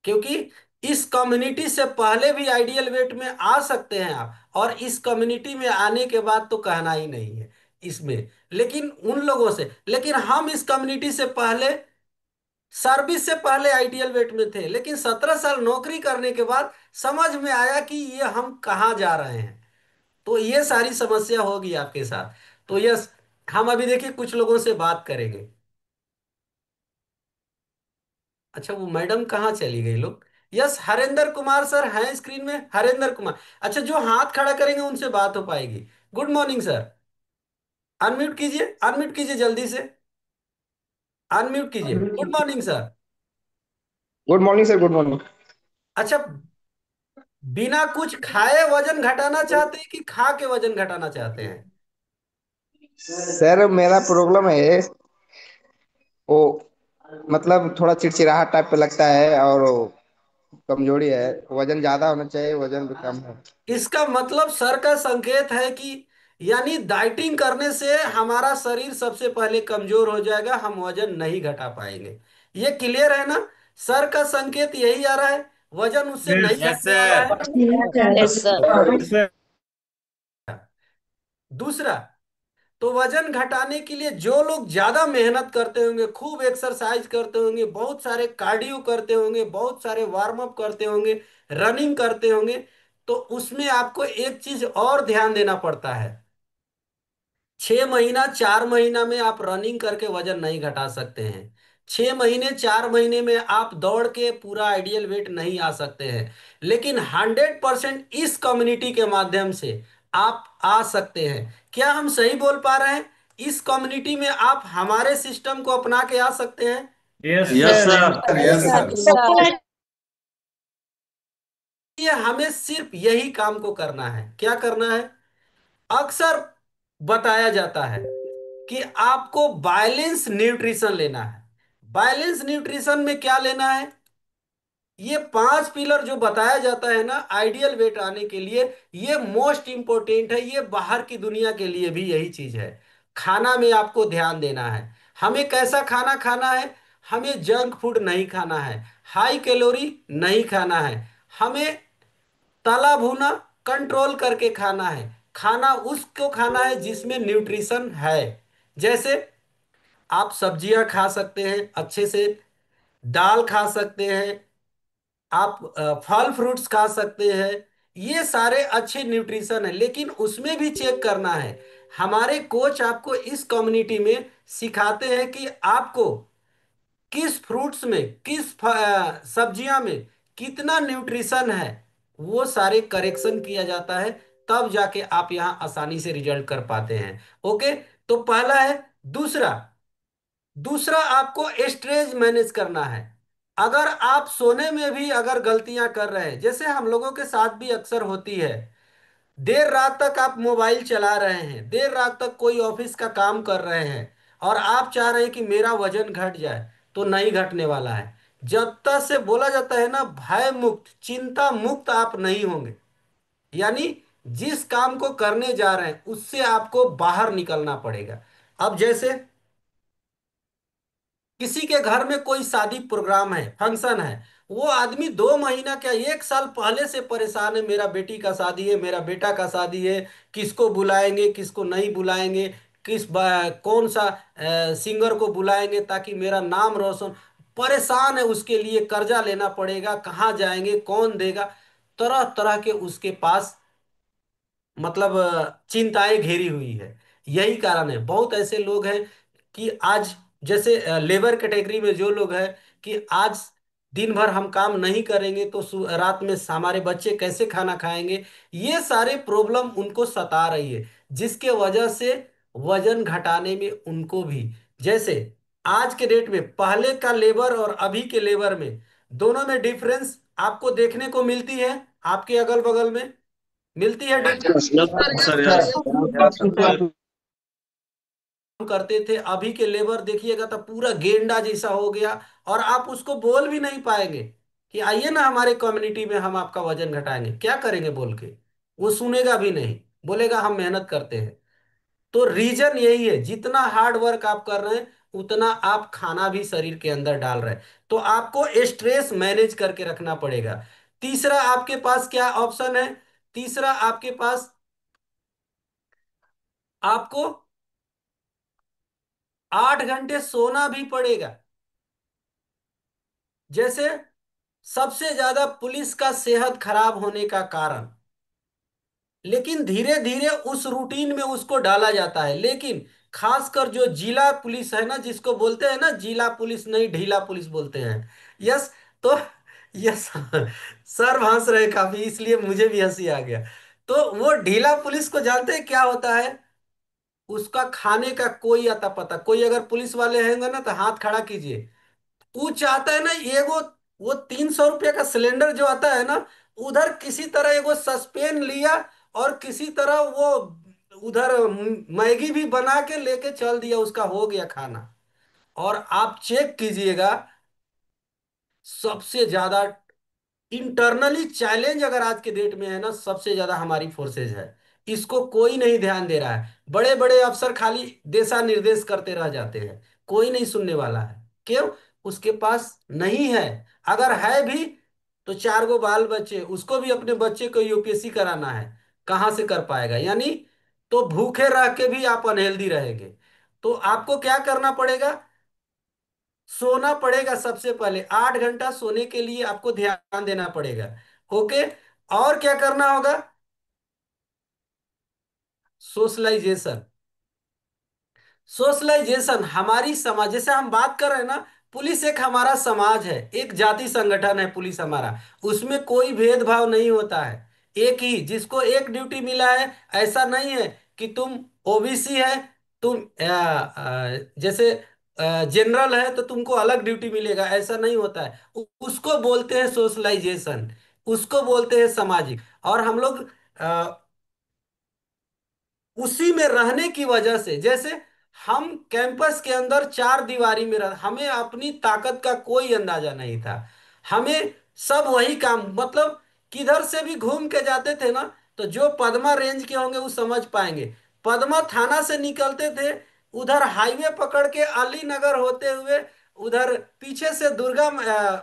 क्योंकि इस कम्युनिटी से पहले भी आइडियल वेट में आ सकते हैं आप, और इस कम्युनिटी में आने के बाद तो कहना ही नहीं है इसमें। लेकिन उन लोगों से, लेकिन हम इस कम्युनिटी से पहले, सर्विस से पहले आइडियल वेट में थे, लेकिन 17 साल नौकरी करने के बाद समझ में आया कि ये हम कहाँ जा रहे हैं। तो ये सारी समस्या होगी आपके साथ। तो यस, हम अभी देखिए कुछ लोगों से बात करेंगे। अच्छा, वो मैडम कहाँ चली गई लोग? यस, हरेंद्र कुमार सर हैं स्क्रीन में, हरेंद्र कुमार। अच्छा, जो हाथ खड़ा करेंगे उनसे बात हो पाएगी। गुड मॉर्निंग सर, अनम्यूट कीजिए, अनम्यूट कीजिए जल्दी से, अनम्यूट कीजिए। Good morning sir. Good morning sir, good morning. अच्छा, बिना कुछ खाए वजन घटाना चाहते हैं कि खा के वजन घटाना चाहते हैं? सर मेरा प्रॉब्लम है, वो मतलब थोड़ा चिड़चिड़ाहट टाइप पे लगता है, और वो कमजोरी है। वजन ज्यादा होना चाहिए, वजन भी कम है। इसका मतलब सर का संकेत है कि यानी डाइटिंग करने से हमारा शरीर सबसे पहले कमजोर हो जाएगा, हम वजन नहीं घटा पाएंगे। ये क्लियर है ना? सर का संकेत यही आ रहा है, वजन उससे नहीं यस घटने वाला सर। है। Yes sir. दूसरा, तो वजन घटाने के लिए जो लोग ज्यादा मेहनत करते होंगे, खूब एक्सरसाइज करते होंगे, बहुत सारे कार्डियो करते होंगे, बहुत सारे वार्म अप करते होंगे, रनिंग करते होंगे, तो उसमें आपको एक चीज और ध्यान देना पड़ता है। 6 महीना 4 महीना में आप रनिंग करके वजन नहीं घटा सकते हैं। 6 महीने 4 महीने में आप दौड़ के पूरा आइडियल वेट नहीं आ सकते हैं। लेकिन 100% इस कम्युनिटी के माध्यम से आप आ सकते हैं। क्या हम सही बोल पा रहे हैं? इस कम्युनिटी में आप हमारे सिस्टम को अपना के आ सकते हैं। Yes yes sir. Sir. Yes sir. ये हमें सिर्फ यही काम को करना है। क्या करना है? अक्सर बताया जाता है कि आपको बैलेंस न्यूट्रिशन लेना है। बैलेंस न्यूट्रिशन में क्या लेना है? ये 5 पिलर जो बताया जाता है ना आइडियल वेट आने के लिए, ये मोस्ट इंपोर्टेंट है। ये बाहर की दुनिया के लिए भी यही चीज है। खाना में आपको ध्यान देना है। हमें कैसा खाना खाना है? हमें जंक फूड नहीं खाना है, हाई कैलोरी नहीं खाना है, हमें तला भुना कंट्रोल करके खाना है। खाना उसको खाना है जिसमें न्यूट्रिशन है। जैसे आप सब्जियां खा सकते हैं अच्छे से, दाल खा सकते हैं, आप फल फ्रूट्स खा सकते हैं। ये सारे अच्छे न्यूट्रिशन है, लेकिन उसमें भी चेक करना है। हमारे कोच आपको इस कम्युनिटी में सिखाते हैं कि आपको किस फ्रूट्स में, किस सब्जियां में कितना न्यूट्रिशन है, वो सारे करेक्शन किया जाता है। तब जाके आप यहां आसानी से रिजल्ट कर पाते हैं। ओके, तो पहला है। दूसरा, दूसरा आपको स्ट्रेस मैनेज करना है। अगर आप सोने में भी अगर गलतियां कर रहे हैं, जैसे हम लोगों के साथ भी अक्सर होती है, देर रात तक आप मोबाइल चला रहे हैं, देर रात तक कोई ऑफिस का काम कर रहे हैं, और आप चाह रहे हैं कि मेरा वजन घट जाए, तो नहीं घटने वाला है। जब तक से बोला जाता है ना, भय मुक्त चिंता मुक्त आप नहीं होंगे, यानी जिस काम को करने जा रहे हैं उससे आपको बाहर निकलना पड़ेगा। अब जैसे किसी के घर में कोई शादी प्रोग्राम है, फंक्शन है, वो आदमी 2 महीना क्या 1 साल पहले से परेशान है, मेरा बेटी का शादी है, मेरा बेटा का शादी है, किसको बुलाएंगे किसको नहीं बुलाएंगे, कौन सा सिंगर को बुलाएंगे ताकि मेरा नाम रोशन। परेशान है, उसके लिए कर्जा लेना पड़ेगा, कहाँ जाएंगे, कौन देगा, तरह तरह के उसके पास मतलब चिंताएं घेरी हुई है। यही कारण है, बहुत ऐसे लोग हैं कि आज जैसे लेबर कैटेगरी में जो लोग हैं कि आज दिन भर हम काम नहीं करेंगे तो रात में हमारे बच्चे कैसे खाना खाएंगे। ये सारे प्रॉब्लम उनको सता रही है, जिसके वजह से वजन घटाने में उनको भी, जैसे आज के डेट में पहले का लेबर और अभी के लेबर में, दोनों में डिफरेंस आपको देखने को मिलती है। आपके अगल बगल में मिलती है यस डिफरेंस। Sir yes. करते थे, अभी के लेबर देखिएगा तो पूरा गेंडा जैसा हो गया, और आप उसको बोल भी नहीं पाएंगे कि आइए ना हमारे कम्युनिटी में हम आपका वजन घटाएंगे। क्या करेंगे बोल के? वो सुनेगा भी नहीं, बोलेगा हम मेहनत करते हैं। तो रीजन यही है, जितना हार्ड वर्क आप कर रहे हैं उतना आप खाना भी शरीर के अंदर डाल रहे हैं। तो आपको स्ट्रेस मैनेज करके रखना पड़ेगा। तीसरा आपके पास क्या ऑप्शन है? तीसरा आपके पास, आपको 8 घंटे सोना भी पड़ेगा। जैसे सबसे ज्यादा पुलिस का सेहत खराब होने का कारण, लेकिन धीरे धीरे उस रूटीन में उसको डाला जाता है। लेकिन खासकर जो जिला पुलिस है ना, जिसको बोलते हैं ना जिला पुलिस नहीं ढीला पुलिस बोलते हैं। यस। तो यस सर हंस रहे काफी, इसलिए मुझे भी हंसी आ गया। तो वो ढीला पुलिस को जानते हैं क्या होता है? उसका खाने का कोई अता पता, कोई अगर पुलिस वाले होंगे ना तो हाथ खड़ा कीजिए। वो चाहता है ना एगो, वो 300 रुपया का सिलेंडर जो आता है ना, उधर किसी तरह एगो सस्पेन लिया, और किसी तरह वो उधर मैगी भी बना के लेके चल दिया, उसका हो गया खाना। और आप चेक कीजिएगा, सबसे ज्यादा इंटरनली चैलेंज अगर आज के डेट में है ना, सबसे ज्यादा हमारी फोर्सेज है। इसको कोई नहीं ध्यान दे रहा है। बड़े बड़े अफसर खाली दिशा निर्देश करते रह जाते हैं, कोई नहीं सुनने वाला है। क्यों? उसके पास नहीं है। अगर है भी तो चार गो बाल बच्चे, उसको भी अपने बच्चे को यूपीएससी कराना है, कहाँ से कर पाएगा? यानी तो भूखे रह के भी आप अनहेल्दी रहेंगे। तो आपको क्या करना पड़ेगा? सोना पड़ेगा। सबसे पहले 8 घंटा सोने के लिए आपको ध्यान देना पड़ेगा। ओके। और क्या करना होगा? सोशलाइजेशन। सोशलाइजेशन हमारी समाज, जैसे हम बात कर रहे हैं ना, पुलिस एक हमारा समाज है, एक जाति संगठन है पुलिस हमारा। उसमें कोई भेदभाव नहीं होता है। एक ही, जिसको एक ड्यूटी मिला है। ऐसा नहीं है कि तुम ओबीसी है, तुम जैसे जनरल है तो तुमको अलग ड्यूटी मिलेगा, ऐसा नहीं होता है। उसको बोलते हैं सोशलाइजेशन, उसको बोलते हैं सामाजिक। और हम लोग उसी में रहने की वजह से, जैसे हम कैंपस के अंदर चार दीवारी में रह, हमें अपनी ताकत का कोई अंदाजा नहीं था। हमें सब वही काम, मतलब किधर से भी घूम के जाते थे ना, तो जो पदमा रेंज के होंगे वो समझ पाएंगे। पदमा थाना से निकलते थे, उधर हाईवे पकड़ के अली नगर होते हुए, उधर पीछे से दुर्गा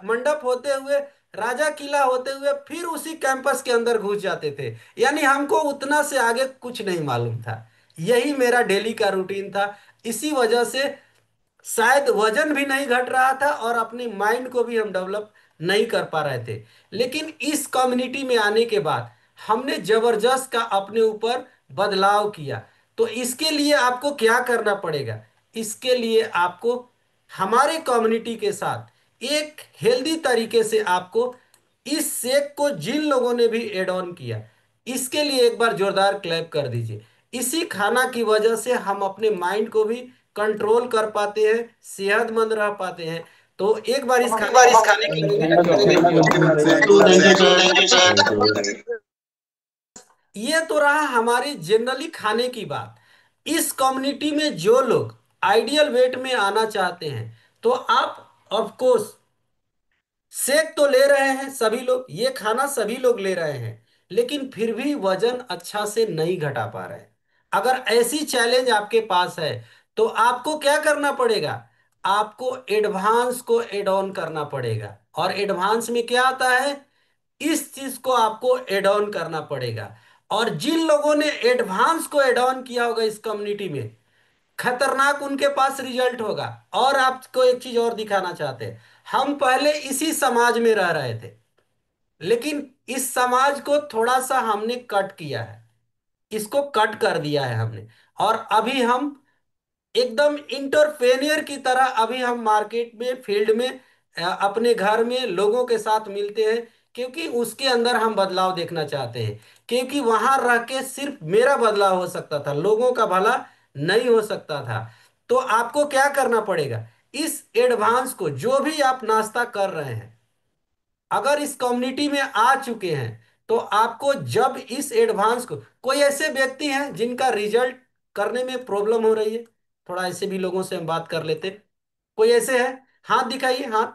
मंडप होते हुए, राजा किला होते हुए, फिर उसी कैंपस के अंदर घुस जाते थे। यानी हमको उतना से आगे कुछ नहीं मालूम था। यही मेरा डेली का रूटीन था। इसी वजह से शायद वजन भी नहीं घट रहा था और अपने माइंड को भी हम डेवलप नहीं कर पा रहे थे। लेकिन इस कम्युनिटी में आने के बाद हमने जबरदस्त का अपने ऊपर बदलाव किया। तो इसके लिए आपको क्या करना पड़ेगा? इसके लिए आपको हमारे कम्युनिटी के साथ एक हेल्दी तरीके से आपको इस शेक को, जिन लोगों ने भी एड ऑन किया, इसके लिए एक बार जोरदार क्लैप कर दीजिए। इसी खाना की वजह से हम अपने माइंड को भी कंट्रोल कर पाते हैं, सेहतमंद रह पाते हैं। तो एक बार इस खाने की थैंक यू सर। ये तो रहा हमारी जनरली खाने की बात। इस कम्युनिटी में जो लोग आइडियल वेट में आना चाहते हैं, तो आप ऑफ कोर्स शेक तो ले रहे हैं सभी लोग, ये खाना सभी लोग ले रहे हैं, लेकिन फिर भी वजन अच्छा से नहीं घटा पा रहे हैं। अगर ऐसी चैलेंज आपके पास है तो आपको क्या करना पड़ेगा? आपको एडवांस को एड ऑन करना पड़ेगा। और एडवांस में क्या आता है? इस चीज को आपको एड ऑन करना पड़ेगा। और जिन लोगों ने एडवांस को एड ऑन किया होगा इस कम्युनिटी में, खतरनाक उनके पास रिजल्ट होगा। और आपको एक चीज और दिखाना चाहते हैं, हम पहले इसी समाज में रह रहे थे, लेकिन इस समाज को थोड़ा सा हमने कट किया है, इसको कट कर दिया है हमने। और अभी हम एकदम इंटरप्रेन्योर की तरह अभी हम मार्केट में, फील्ड में, अपने घर में लोगों के साथ मिलते हैं, क्योंकि उसके अंदर हम बदलाव देखना चाहते हैं। क्योंकि वहां रह के सिर्फ मेरा बदलाव हो सकता था, लोगों का भला नहीं हो सकता था। तो आपको क्या करना पड़ेगा? इस एडवांस को, जो भी आप नाश्ता कर रहे हैं, अगर इस कम्युनिटी में आ चुके हैं, तो आपको जब इस एडवांस को, कोई ऐसे व्यक्ति हैं जिनका रिजल्ट करने में प्रॉब्लम हो रही है? थोड़ा ऐसे भी लोगों से हम बात कर लेते हैं। कोई ऐसे है? हाथ दिखाइए, हाथ,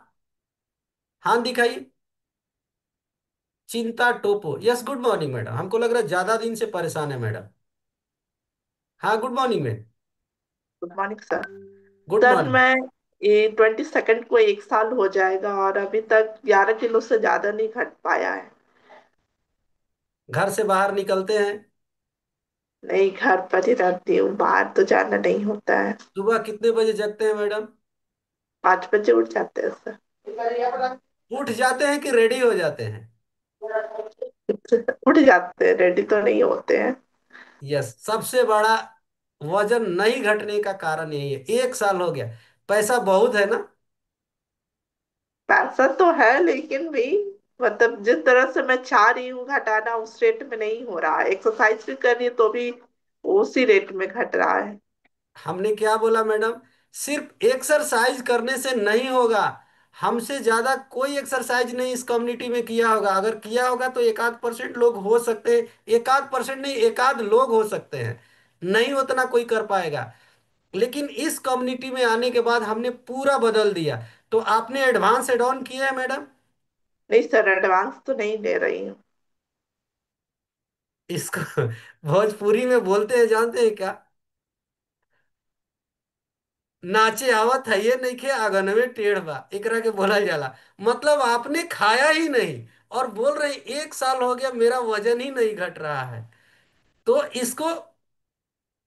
हाथ दिखाइए। चिंता टोपो, यस, गुड मॉर्निंग मैडम। हमको लग रहा है ज्यादा दिन से परेशान है मैडम। हाँ, good morning ma'am. Good morning sir. Good sir morning. मैं ये 22 को 1 साल हो जाएगा और अभी तक 11 किलो से ज्यादा नहीं घट पाया है। घर से बाहर निकलते हैं? नहीं, घर पर ही रहती हूँ, बाहर तो जाना नहीं होता है। सुबह कितने बजे जगते हैं मैडम? 5 बजे उठ जाते हैं सर। उठ जाते हैं कि रेडी हो जाते हैं? उठ जाते हैं, रेडी तो नहीं होते हैं। यस, सबसे बड़ा वजन नहीं घटने का कारण यही है। 1 साल हो गया, पैसा बहुत है ना? पैसा तो है लेकिन भी मतलब जिस तरह से मैं चाह रही हूँ घटाना उस रेट में नहीं हो रहा है। एक्सरसाइज भी कर रही है तो भी उसी रेट में घट रहा है। हमने क्या बोला मैडम? सिर्फ एक्सरसाइज करने से नहीं होगा। हमसे ज्यादा कोई एक्सरसाइज नहीं इस कम्युनिटी में किया होगा। अगर किया होगा तो एक आध परसेंट लोग हो सकते हैं, एक आध परसेंट नहीं, एक आध लोग हो सकते हैं, नहीं उतना कोई कर पाएगा। लेकिन इस कम्युनिटी में आने के बाद हमने पूरा बदल दिया। तो आपने एडवांस एड ऑन किया है मैडम? नहीं सर, एडवांस तो नहीं ले रही हूँ। इसको भोजपुरी में बोलते हैं, जानते हैं क्या? नाचे आवत है ये नहीं खे आंगन में टेढ़ बा, एकरा के बोला जाला। मतलब आपने खाया ही नहीं और बोल रहे 1 साल हो गया मेरा वजन ही नहीं घट रहा है। तो इसको,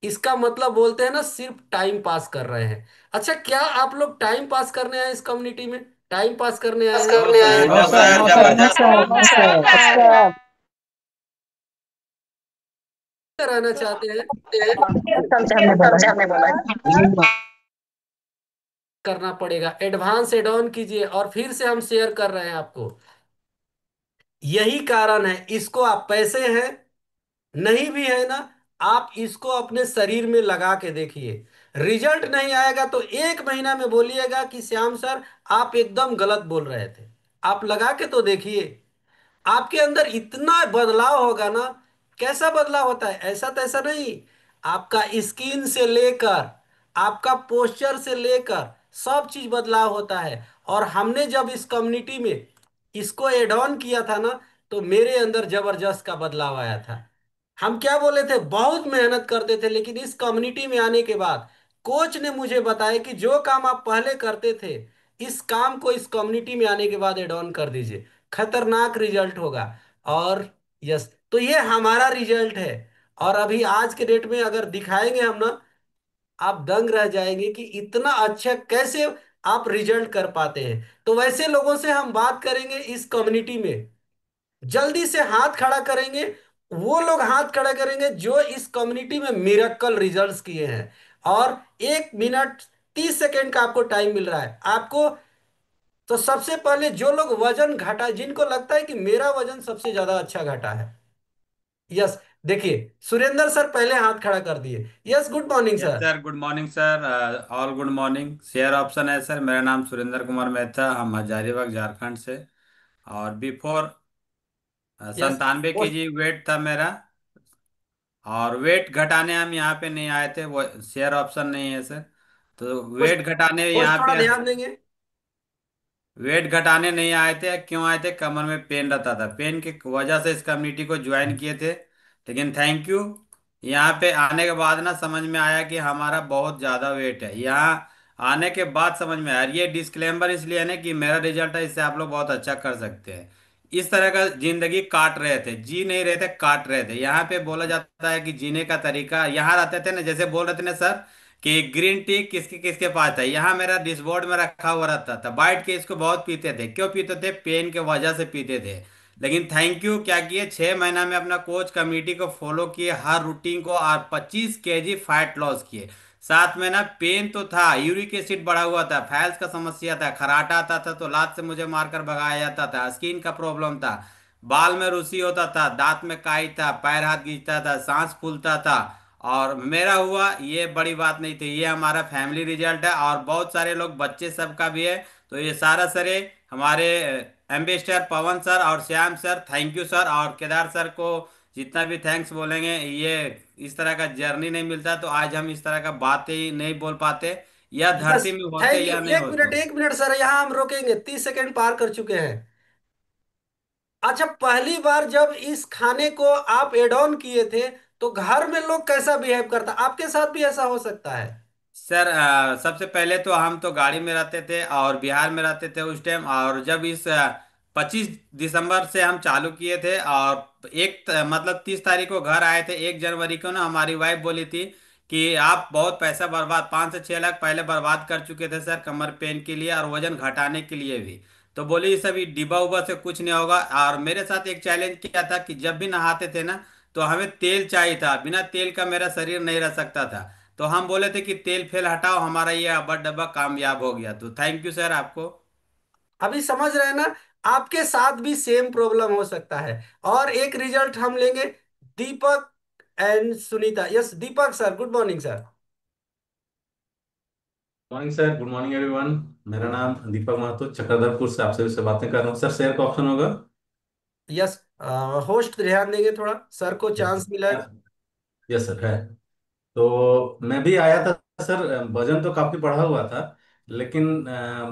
इसका मतलब बोलते हैं ना, सिर्फ टाइम पास कर रहे हैं। अच्छा, क्या आप लोग टाइम पास करने आए इस कम्युनिटी में? टाइम पास करने आए हैं? हाँ सर, हाँ एकदम सर, हाँ सर, हाँ सर, हाँ सर। कराना चाहते हैं? करना पड़ेगा, एडवांस एड ऑन कीजिए और फिर से हम शेयर कर रहे हैं आपको। यही कारण है, इसको आप पैसे हैं नहीं भी है ना, आप इसको अपने शरीर में लगा के देखिए। रिजल्ट नहीं आएगा तो 1 महीना में बोलिएगा कि श्याम सर आप एकदम गलत बोल रहे थे। आप लगा के तो देखिए, आपके अंदर इतना बदलाव होगा ना। कैसा बदलाव होता है? ऐसा तैसा नहीं, आपका स्किन से लेकर आपका पोस्चर से लेकर सब चीज बदलाव होता है। और हमने जब इस कम्युनिटी में इसको एड ऑन किया था ना, तो मेरे अंदर जबरदस्त का बदलाव आया था। हम क्या बोले थे, बहुत मेहनत करते थे, लेकिन इस कम्युनिटी में आने के बाद कोच ने मुझे बताया कि जो काम आप पहले करते थे, इस काम को इस कम्युनिटी में आने के बाद एड ऑन कर दीजिए, खतरनाक रिजल्ट होगा। और यस, तो ये हमारा रिजल्ट है। और अभी आज के डेट में अगर दिखाएंगे हम ना, आप दंग रह जाएंगे कि इतना अच्छा कैसे आप रिजल्ट कर पाते हैं। तो वैसे लोगों से हम बात करेंगे इस कम्युनिटी में, जल्दी से हाथ खड़ा करेंगे। वो लोग हाथ खड़ा करेंगे जो इस कम्युनिटी में मिरेकल रिजल्ट्स किए हैं। और 1 मिनट 30 सेकेंड का आपको टाइम मिल रहा है आपको। तो सबसे पहले जो लोग वजन घटा, जिनको लगता है कि मेरा वजन सबसे ज्यादा अच्छा घटा है, यस, देखिए सुरेंद्र सर पहले हाथ खड़ा कर दिए। Yes, good morning yes sir. Sir, good morning sir. All good morning. Share option है सर। मेरा नाम सुरेंद्र कुमार मेहता, हम हजारीबाग झारखंड से। और बिफोर यस, 97 kg वेट था मेरा। और वेट घटाने हम यहाँ पे नहीं आए थे, वो शेयर ऑप्शन नहीं है सर। तो कुछ वेट घटाने कुछ यहाँ थोड़ा पे, ध्यान देंगे। वेट घटाने नहीं आए थे। क्यों आए थे? कमर में पेन रहता था, पेन की वजह से इस कम्युनिटी को ज्वाइन किए थे। लेकिन थैंक यू, यहाँ पे आने के बाद ना समझ में आया कि हमारा बहुत ज़्यादा वेट है। यहाँ आने के बाद समझ में आया। ये डिस्क्लेमर इसलिए है ना कि मेरा रिजल्ट है, इससे आप लोग बहुत अच्छा कर सकते हैं। इस तरह का जिंदगी काट रहे थे, जी नहीं रहे थे, काट रहे थे। यहाँ पे बोला जाता है कि जीने का तरीका, यहाँ रहते थे ना, जैसे बोल रहे थे ना सर कि ग्रीन टी किसके किसके पास था, यहाँ मेरा डिशबोर्ड में रखा हुआ रहता था। बैठ के इसको बहुत पीते थे। क्यों पीते थे? पेन के वजह से पीते थे। लेकिन थैंक यू, क्या किए, 6 महीना में अपना कोच कमेटी को फॉलो किए, हर रूटीन को, और 25 kg फैट लॉस किए। साथ में ना पेन तो था, यूरिक एसिड बढ़ा हुआ था, फैल्स का समस्या था, खराटा आता था तो लात से मुझे मारकर भगाया जाता था, स्किन का प्रॉब्लम था, बाल में रुसी होता था, दांत में काई था, पैर हाथ गींचता था, सांस फूलता था। और मेरा हुआ, ये बड़ी बात नहीं थी, ये हमारा फैमिली रिजल्ट है। और बहुत सारे लोग, बच्चे सबका भी है। तो ये सारा सरे हमारे एम्बेसडर पवन सर और Shyam sir, thank you sir. और केदार सर को जितना भी थैंक्स बोलेंगे, ये इस तरह का जर्नी नहीं मिलता तो आज हम इस तरह का बातें ही नहीं बोल पाते, या यस, धरती में होते थैंक यू। या नहीं एक मिनट होते। 1 मिनट सर, यहाँ हम रोकेंगे, 30 सेकेंड पार कर चुके हैं। अच्छा, पहली बार जब इस खाने को आप एड ऑन किए थे, तो घर में लोग कैसा बिहेव करता? आपके साथ भी ऐसा हो सकता है? सर सबसे पहले तो हम तो गाड़ी में रहते थे और बिहार में रहते थे उस टाइम। और जब इस 25 दिसंबर से हम चालू किए थे, और मतलब 30 तारीख को घर आए थे, 1 जनवरी को ना हमारी वाइफ बोली थी कि आप बहुत पैसा बर्बाद, 5 से 6 लाख पहले बर्बाद कर चुके थे सर, कमर पेन के लिए और वजन घटाने के लिए भी। तो बोली ये सभी डिब्बा उब्बा से कुछ नहीं होगा। और मेरे साथ एक चैलेंज किया था कि जब भी नहाते थे ना, तो हमें तेल चाहिए था, बिना तेल का मेरा शरीर नहीं रह सकता था। तो हम बोले थे कि तेल फेल हटाओ, हमारा ये अब्बा डब्बा कामयाब हो गया। तो थैंक यू सर आपको। अभी समझ रहे हैं ना? आपके साथ भी सेम प्रॉब्लम हो सकता है। और एक रिजल्ट हम लेंगे, Deepak and Sunita. Yes, Deepak sir, good morning sir. Morning sir, good morning everyone. मेरा नाम दीपक महतो, चक्रधरपुर से आप सभी से बातें कर रहा हूँ। सर शेयर का ऑप्शन होगा? यस, होस्ट ध्यान देंगे थोड़ा, सर को यस चांस मिला है। सर, यस सर है। तो मैं भी आया था सर वजन तो काफी बढ़ा हुआ था, लेकिन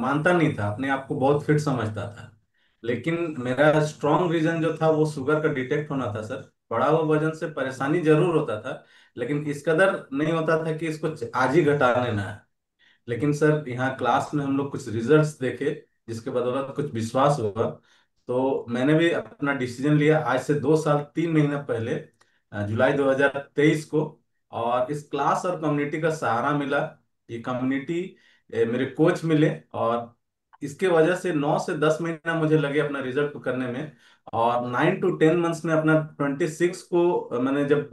मानता नहीं था, अपने आप को बहुत फिट समझता था। लेकिन मेरा स्ट्रॉन्ग रीजन जो था वो शुगर का डिटेक्ट होना था सर। बढ़ा हुआ वजन से परेशानी जरूर होता था, लेकिन इस कदर नहीं होता था कि इसको आज ही घटा लेना है। लेकिन सर यहाँ क्लास में हम लोग कुछ रिजल्ट्स देखे, जिसके बदौलत कुछ विश्वास हुआ। तो मैंने भी अपना डिसीजन लिया आज से 2 साल 3 महीना पहले, जुलाई 2023 को। और इस क्लास और कम्युनिटी का सहारा मिला। ये कम्युनिटी मेरे कोच मिले, और इसके वजह से 9 से 10 महीना मुझे लगे अपना रिजल्ट को करने में। और 9 to 10 मंथ्स में अपना 26 को मैंने जब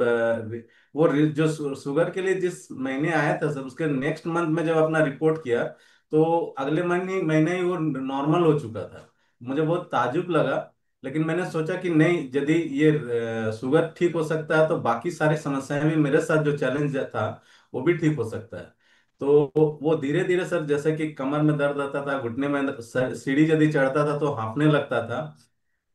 जो शुगर के लिए जिस महीने आया था सर, उसके नेक्स्ट मंथ में जब अपना रिपोर्ट किया, तो अगले महीने महीने ही वो नॉर्मल हो चुका था। मुझे बहुत ताजुब लगा। लेकिन मैंने सोचा कि नहीं, यदि ये शुगर ठीक हो सकता है तो बाकी सारी समस्याएं भी, मेरे साथ जो चैलेंज था वो भी ठीक हो सकता है। तो वो धीरे धीरे सर, जैसे कि कमर में दर्द आता था, घुटने में सीढ़ी यदि चढ़ता था तो हांफने लगता था।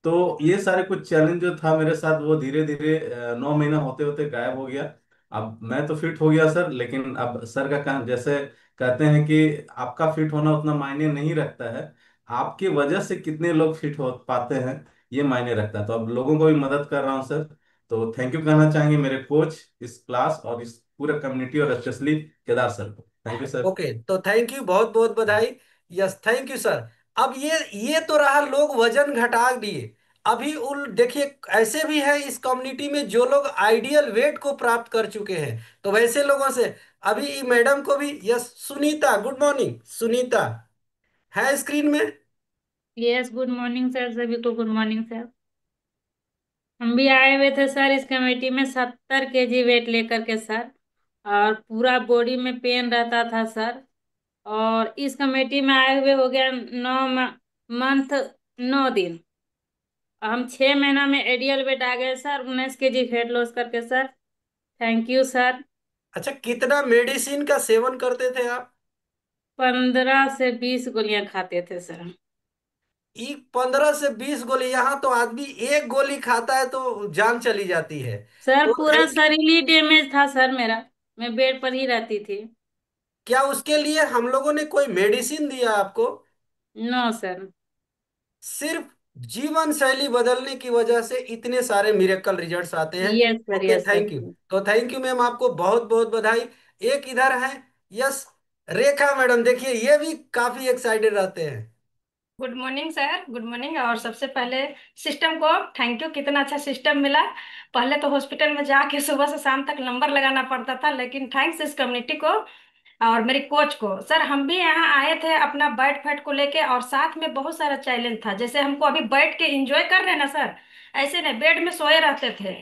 तो ये सारे कुछ चैलेंज जो था मेरे साथ, वो धीरे धीरे 9 महीना होते होते गायब हो गया। अब मैं तो फिट हो गया सर, लेकिन अब सर का काम, जैसे कहते हैं कि आपका फिट होना उतना मायने नहीं रखता है, आपकी वजह से कितने लोग फिट हो पाते हैं ये मायने रखता है। तो अब लोगों को भी मदद कर रहा हूँ सर। तो थैंक यू कहना चाहेंगे मेरे कोच, इस क्लास और इस पूरे कम्युनिटी, और स्पेशली केदार सर को। Thank you sir. ओके, तो थैंक यू, बहुत बहुत बधाई। Yes, thank you sir. अब ये तो रहा, लोग वजन घटा दिए। अभी उन देखिए, ऐसे भी हैं इस कम्युनिटी में जो लोग आइडियल वेट को प्राप्त कर चुके हैं। तो वैसे लोगों से अभी मैडम को भी, yes, Sunita, good morning Sunita, है स्क्रीन में। यस, गुड मॉर्निंग सर, सभी को गुड मॉर्निंग सर। हम भी आए हुए थे सर इस कमेटी में 70 kg वेट लेकर के सर, और पूरा बॉडी में पेन रहता था सर। और इस कमेटी में आए हुए हो गया 9 मंथ 9 दिन। हम 6 महीना में एडियल वेट आ गए सर, 19 kg वेट लॉस करके सर। Thank you sir. अच्छा, कितना मेडिसिन का सेवन करते थे आप? 15 से 20 गोलियां खाते थे सर हम। 15 से 20 गोली? यहाँ तो आदमी एक गोली खाता है तो जान चली जाती है। सर तो पूरा शरीर ही डैमेज था सर मेरा, मैं बेड पर ही रहती थी। क्या उसके लिए हम लोगों ने कोई मेडिसिन दिया आपको? No sir. सिर्फ जीवन शैली बदलने की वजह से इतने सारे मिरेकल रिजल्ट्स आते हैं। Yes sir, okay, yes sir. Thank you. तो थैंक यू मैम, आपको बहुत बहुत बधाई। एक इधर है, यस, रेखा मैडम, देखिए ये भी काफी एक्साइटेड रहते हैं। Good morning sir, good morning. और सबसे पहले सिस्टम को थैंक यू, कितना अच्छा सिस्टम मिला। पहले तो हॉस्पिटल में जाके सुबह से शाम तक नंबर लगाना पड़ता था, लेकिन थैंक्स इस कम्युनिटी को और मेरे कोच को। सर हम भी यहाँ आए थे अपना बैठ फैट को लेके, और साथ में बहुत सारा चैलेंज था। जैसे हमको अभी बैठ के एंजॉय कर रहे हैं ना सर, ऐसे नहीं, बेड में सोए रहते थे।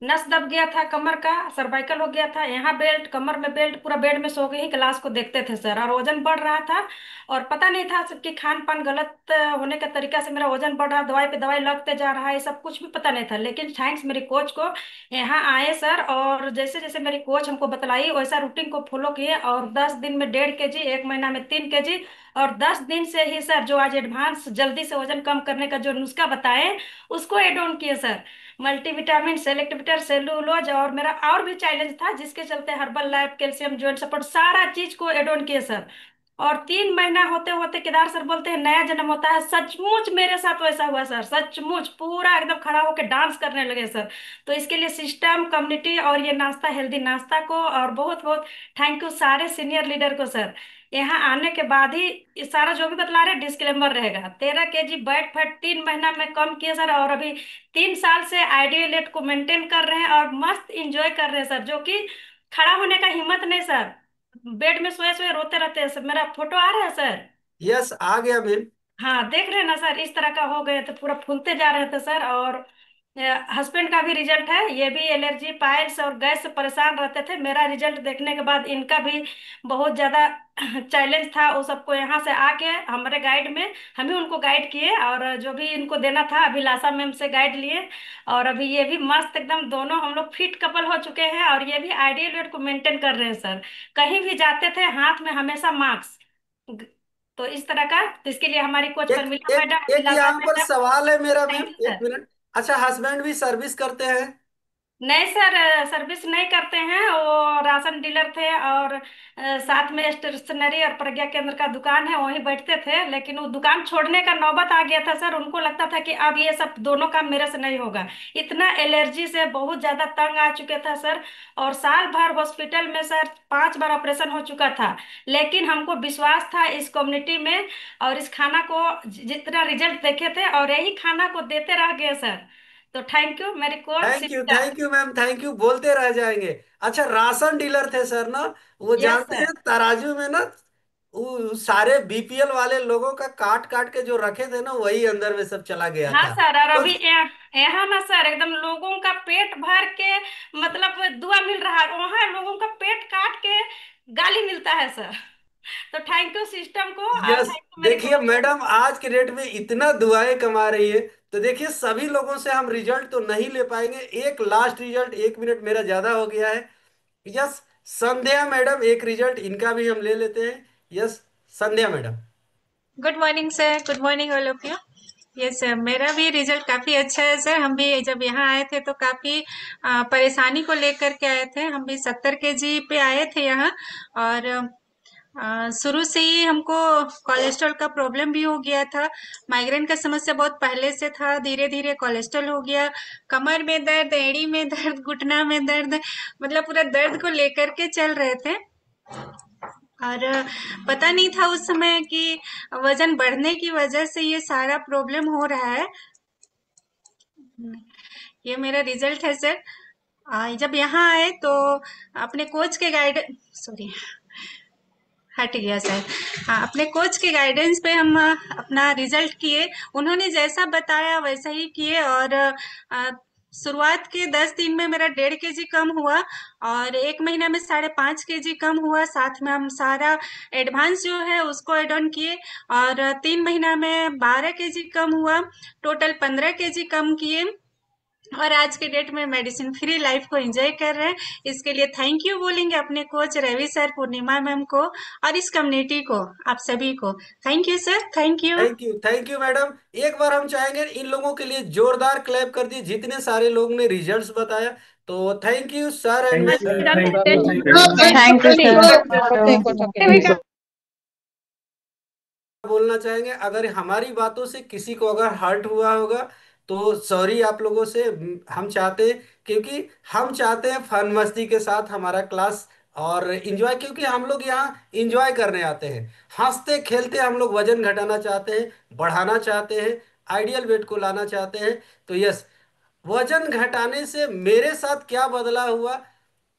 नस दब गया था कमर का, सर्वाइकल हो गया था, यहाँ बेल्ट, कमर में बेल्ट, पूरा बेड में सो के ही क्लास को देखते थे सर। और वजन बढ़ रहा था, और पता नहीं था सबके खान पान गलत होने का तरीका से मेरा वजन बढ़ रहा, दवाई पे दवाई लगते जा रहा है, ये सब कुछ भी पता नहीं था। लेकिन थैंक्स मेरे कोच को, यहाँ आए सर, और जैसे जैसे मेरी कोच हमको बतलाई वैसा रूटीन को फॉलो किए, और 10 दिन में 1.5 kg, 1 महीना में 3 kg, और 10 दिन से ही सर जो आज एडवांस जल्दी से वजन कम करने का जो नुस्खा बताए उसको एड ऑन किए sir. Multivitamin, select vitamin, cellulose, और मेरा और भी चैलेंज था जिसके चलते herbal life, calcium, joint support, सारा चीज को एड ऑन किए सर। और 3 महीना होते होते केदार सर बोलते हैं नया जन्म होता है। सचमुच मेरे साथ वैसा हुआ सर, सचमुच पूरा एकदम खड़ा होकर डांस करने लगे सर। तो इसके लिए सिस्टम, कम्युनिटी और ये नाश्ता, हेल्दी नाश्ता को, और बहुत बहुत थैंक यू सारे सीनियर लीडर को सर। यहाँ आने के बाद ही ये सारा जो भी बतला रहे डिस्क्लेमर रहेगा। 13 kg बैट फैट 3 महीना में कम किए सर, और अभी 3 साल से आइडियल वेट को मेंटेन कर रहे हैं, और मस्त इंजॉय कर रहे हैं सर। जो कि खड़ा होने का हिम्मत नहीं सर, बेड में सोए सोए रोते रहते हैं सर। मेरा फोटो आ रहा है सर? यस, आ गया मैम। हाँ देख रहे हैं ना सर, इस तरह का हो गए थे, पूरा फूलते जा रहे थे सर। और हस्बैंड का भी रिजल्ट है, ये भी एलर्जी, पाइल्स और गैस से परेशान रहते थे। मेरा रिजल्ट देखने के बाद इनका भी बहुत ज्यादा चैलेंज था, वो सबको यहाँ से आके हमारे गाइड में, हम ही उनको गाइड किए, और जो भी इनको देना था अभिलाषा मैम से गाइड लिए। और अभी ये भी मस्त एकदम, दोनों हम लोग फिट कपल हो चुके हैं, और ये भी आइडियल वेट को मेंटेन कर रहे हैं सर। कहीं भी जाते थे हाथ में हमेशा मास्क। तो इस तरह का, तो इसके लिए हमारी कोच एक परमिला एक मैडम, एक अभिलाषा यहाँ पर मैडम, सवाल है मेरा मैम, थैंक यू एक सर। मिनट। अच्छा, हस्बैंड भी सर्विस करते हैं? नहीं सर, सर्विस नहीं करते हैं। वो राशन डीलर थे और साथ में स्टेशनरी और प्रज्ञा केंद्र का दुकान है, वहीं बैठते थे। लेकिन वो दुकान छोड़ने का नौबत आ गया था सर। उनको लगता था कि अब ये सब दोनों काम मेरे से नहीं होगा। इतना एलर्जी से बहुत ज्यादा तंग आ चुके था सर। और साल भर हॉस्पिटल में सर 5 बार ऑपरेशन हो चुका था। लेकिन हमको विश्वास था इस कम्युनिटी में और इस खाना को जितना रिजल्ट देखे थे, और यही खाना को देते रह गए सर। तो थैंक यू मेरी coach. Thank you ma'am, thank you बोलते रह जाएंगे। अच्छा, राशन डीलर थे सर ना, वो यस जानते सर। हैं तराजू में ना, वो सारे बीपीएल वाले लोगों का काट काट के जो रखे थे ना, वही अंदर में सब चला गया हाँ था। सर, और तो अभी यहाँ ना सर एकदम लोगों का पेट भर के मतलब दुआ मिल रहा है, वहां लोगों का पेट काट के गाली मिलता है सर। तो थैंक यू सिस्टम को और यस, थैंक यू मेरे देखिए कोच। मैडम आज के डेट में इतना दुआएं कमा रही है, तो देखिए सभी लोगों से हम रिजल्ट तो नहीं ले पाएंगे। एक लास्ट रिजल्ट, 1 मिनट मेरा ज्यादा हो गया है। यस, संध्या मैडम एक रिजल्ट इनका भी हम ले लेते हैं। Yes, Sandhya madam. Good morning sir, good morning all of you. Yes sir, मेरा भी रिजल्ट काफी अच्छा है सर। हम भी जब यहाँ आए थे तो काफी परेशानी को लेकर के आए थे। हम भी 70 kg पे आए थे यहाँ। और शुरू से ही हमको कोलेस्ट्रॉल का प्रॉब्लम भी हो गया था। माइग्रेन का समस्या बहुत पहले से था, धीरे धीरे कोलेस्ट्रॉल हो गया। कमर में दर्द, एड़ी में दर्द, घुटना में दर्द, मतलब पूरा दर्द को लेकर के चल रहे थे। और पता नहीं था उस समय कि वजन बढ़ने की वजह से ये सारा प्रॉब्लम हो रहा है। ये मेरा रिजल्ट है सर। जब यहाँ आए तो अपने कोच के गाइड सॉरी हट गया सर। अपने कोच के गाइडेंस पे हम अपना रिजल्ट किए। उन्होंने जैसा बताया वैसा ही किए। और शुरुआत के 10 दिन में मेरा 1.5 kg कम हुआ और 1 महीना में 5.5 kg कम हुआ। साथ में हम सारा एडवांस जो है उसको एड ऑन किए और 3 महीना में 12 kg कम हुआ। टोटल 15 kg कम किए और आज के डेट में मेडिसिन फ्री लाइफ को एंजॉय कर रहे हैं। इसके लिए थैंक यू बोलेंगे अपने कोच रवि सर, पूर्णिमा मैम को और इस कम्युनिटी को, आप सभी को। Thank you sir, thank you. Thank you madam. एक बार हम चाहेंगे इन लोगों के लिए जोरदार क्लैप कर दिए, जितने सारे लोग ने रिजल्ट्स बताया। तो thank you sir and thank ma'am. You, thank you, thank thank you sir. बोलना चाहेंगे, अगर हमारी बातों से किसी को अगर हर्ट हुआ होगा तो सॉरी आप लोगों से। हम चाहते हैं, क्योंकि हम चाहते हैं फन मस्ती के साथ हमारा क्लास और इंजॉय, क्योंकि हम लोग यहाँ इंजॉय करने आते हैं। हंसते खेलते हम लोग वजन घटाना चाहते हैं, बढ़ाना चाहते हैं, आइडियल वेट को लाना चाहते हैं। तो यस, वजन घटाने से मेरे साथ क्या बदला हुआ,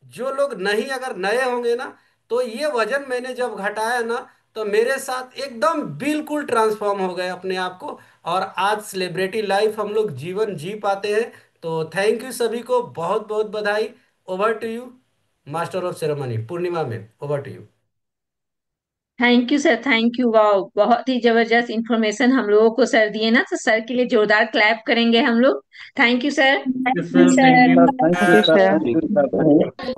जो लोग नहीं अगर नए होंगे ना, तो ये वजन मैंने जब घटाया ना, तो मेरे साथ एकदम बिल्कुल ट्रांसफॉर्म हो गए अपने आप को। और आज सेलिब्रिटी लाइफ हम लोग जीवन जी पाते हैं। तो थैंक यू सभी को, बहुत बहुत बधाई। Over to you master of ceremony Purnima ma'am, over to you. Thank you sir, thank you. वाह, बहुत ही जबरदस्त इंफॉर्मेशन हम लोगों को सर दिए ना, तो सर के लिए जोरदार क्लैप करेंगे हम लोग। Thank you sir. Sir, thank you. Thank you sir.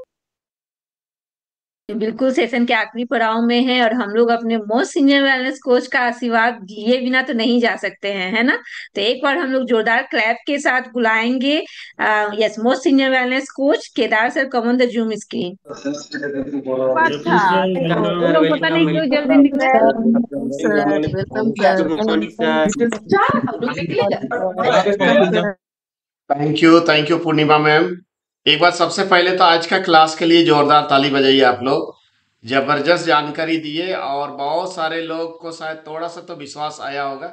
बिल्कुल सेशन के आखिरी पड़ाव में है और हम लोग अपने मोस्ट सीनियर वेलनेस कोच का आशीर्वाद लिए बिना तो नहीं जा सकते हैं, है ना। तो एक बार हम लोग जोरदार क्लैप के साथ बुलाएंगे yes most senior wellness coach Kedar sir, come on the Zoom screen. जल्दी सर, वो लोग पता नहीं क्यों जल्दी निकले। Sir welcome sir. Thank you Purnima ma'am. एक बार सबसे पहले तो आज का क्लास के लिए जोरदार ताली बजाइए आप लोग। जबरदस्त जानकारी दिए और बहुत सारे लोग को शायद थोड़ा सा तो विश्वास आया होगा।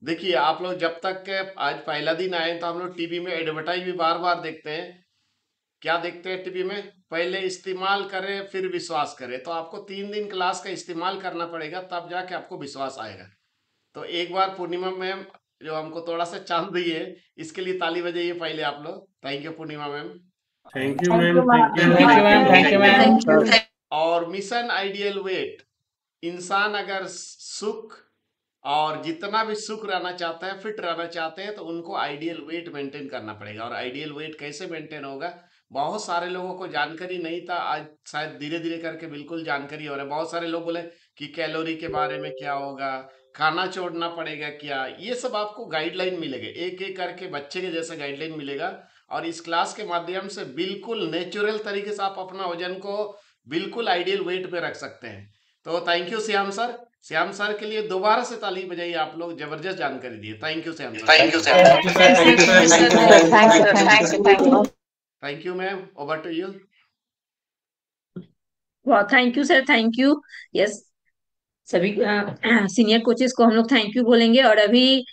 देखिए आप लोग जब तक के आज पहला दिन आए तो हम लोग टीवी में एडवर्टाइज भी बार बार देखते हैं। क्या देखते हैं टीवी में? पहले इस्तेमाल करें फिर विश्वास करें। तो आपको 3 दिन क्लास का इस्तेमाल करना पड़ेगा, तब जाके आपको विश्वास आएगा। तो एक बार पूर्णिमा मैम जो हमको थोड़ा सा चांस दी है, इसके लिए ताली बजाइए पहले आप लोग। Thank you Purnima ma'am. Thank you ma'am, thank you, thank you ma'am, thank you ma'am. और मिशन आइडियल वेट, इंसान अगर सुख और जितना भी सुख रहना चाहता है, फिट रहना चाहते हैं, तो उनको आइडियल वेट मेंटेन करना पड़ेगा। और आइडियल वेट कैसे मेंटेन होगा, बहुत सारे लोगों को जानकारी नहीं था, आज शायद धीरे धीरे करके बिल्कुल जानकारी हो रहा है। बहुत सारे लोग बोले कि कैलोरी के बारे में क्या होगा, खाना छोड़ना पड़ेगा क्या, ये सब आपको गाइडलाइन मिलेगा, एक एक करके बच्चे के जैसा गाइडलाइन मिलेगा। और इस क्लास के माध्यम से बिल्कुल नेचुरल तरीके से आप अपना वजन को बिल्कुल आइडियल वेट में रख सकते हैं। तो thank you Shyam sir. Shyam sir के लिए दोबारा से ताली बजाइए आप लोग, जबरदस्त जानकारी दिए। Thank you Shyam sir. Thank you ma'am, over to you. वाह, thank you sir, thank you. Yes, सभी सीनियर कोचेस को हम लोग थैंक यू बोलेंगे। और अभी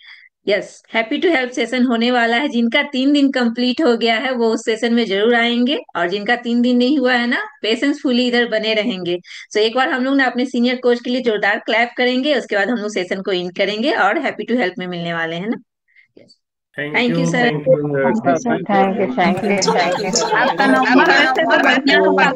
yes, happy to help session होने वाला है। जिनका 3 दिन कंप्लीट हो गया है वो उस सेशन में जरूर आएंगे, और जिनका 3 दिन नहीं हुआ है ना, पेशेंसफुली इधर बने रहेंगे। सो एक बार हम लोग ना अपने सीनियर कोच के लिए जोरदार क्लैप करेंगे, उसके बाद हम लोग सेशन को इन करेंगे और हैप्पी टू हेल्प में मिलने वाले हैं ना। Thank you sir. Thank you, thank you, thank you. आपका नंबर ऐसे तो बढ़िया होगा।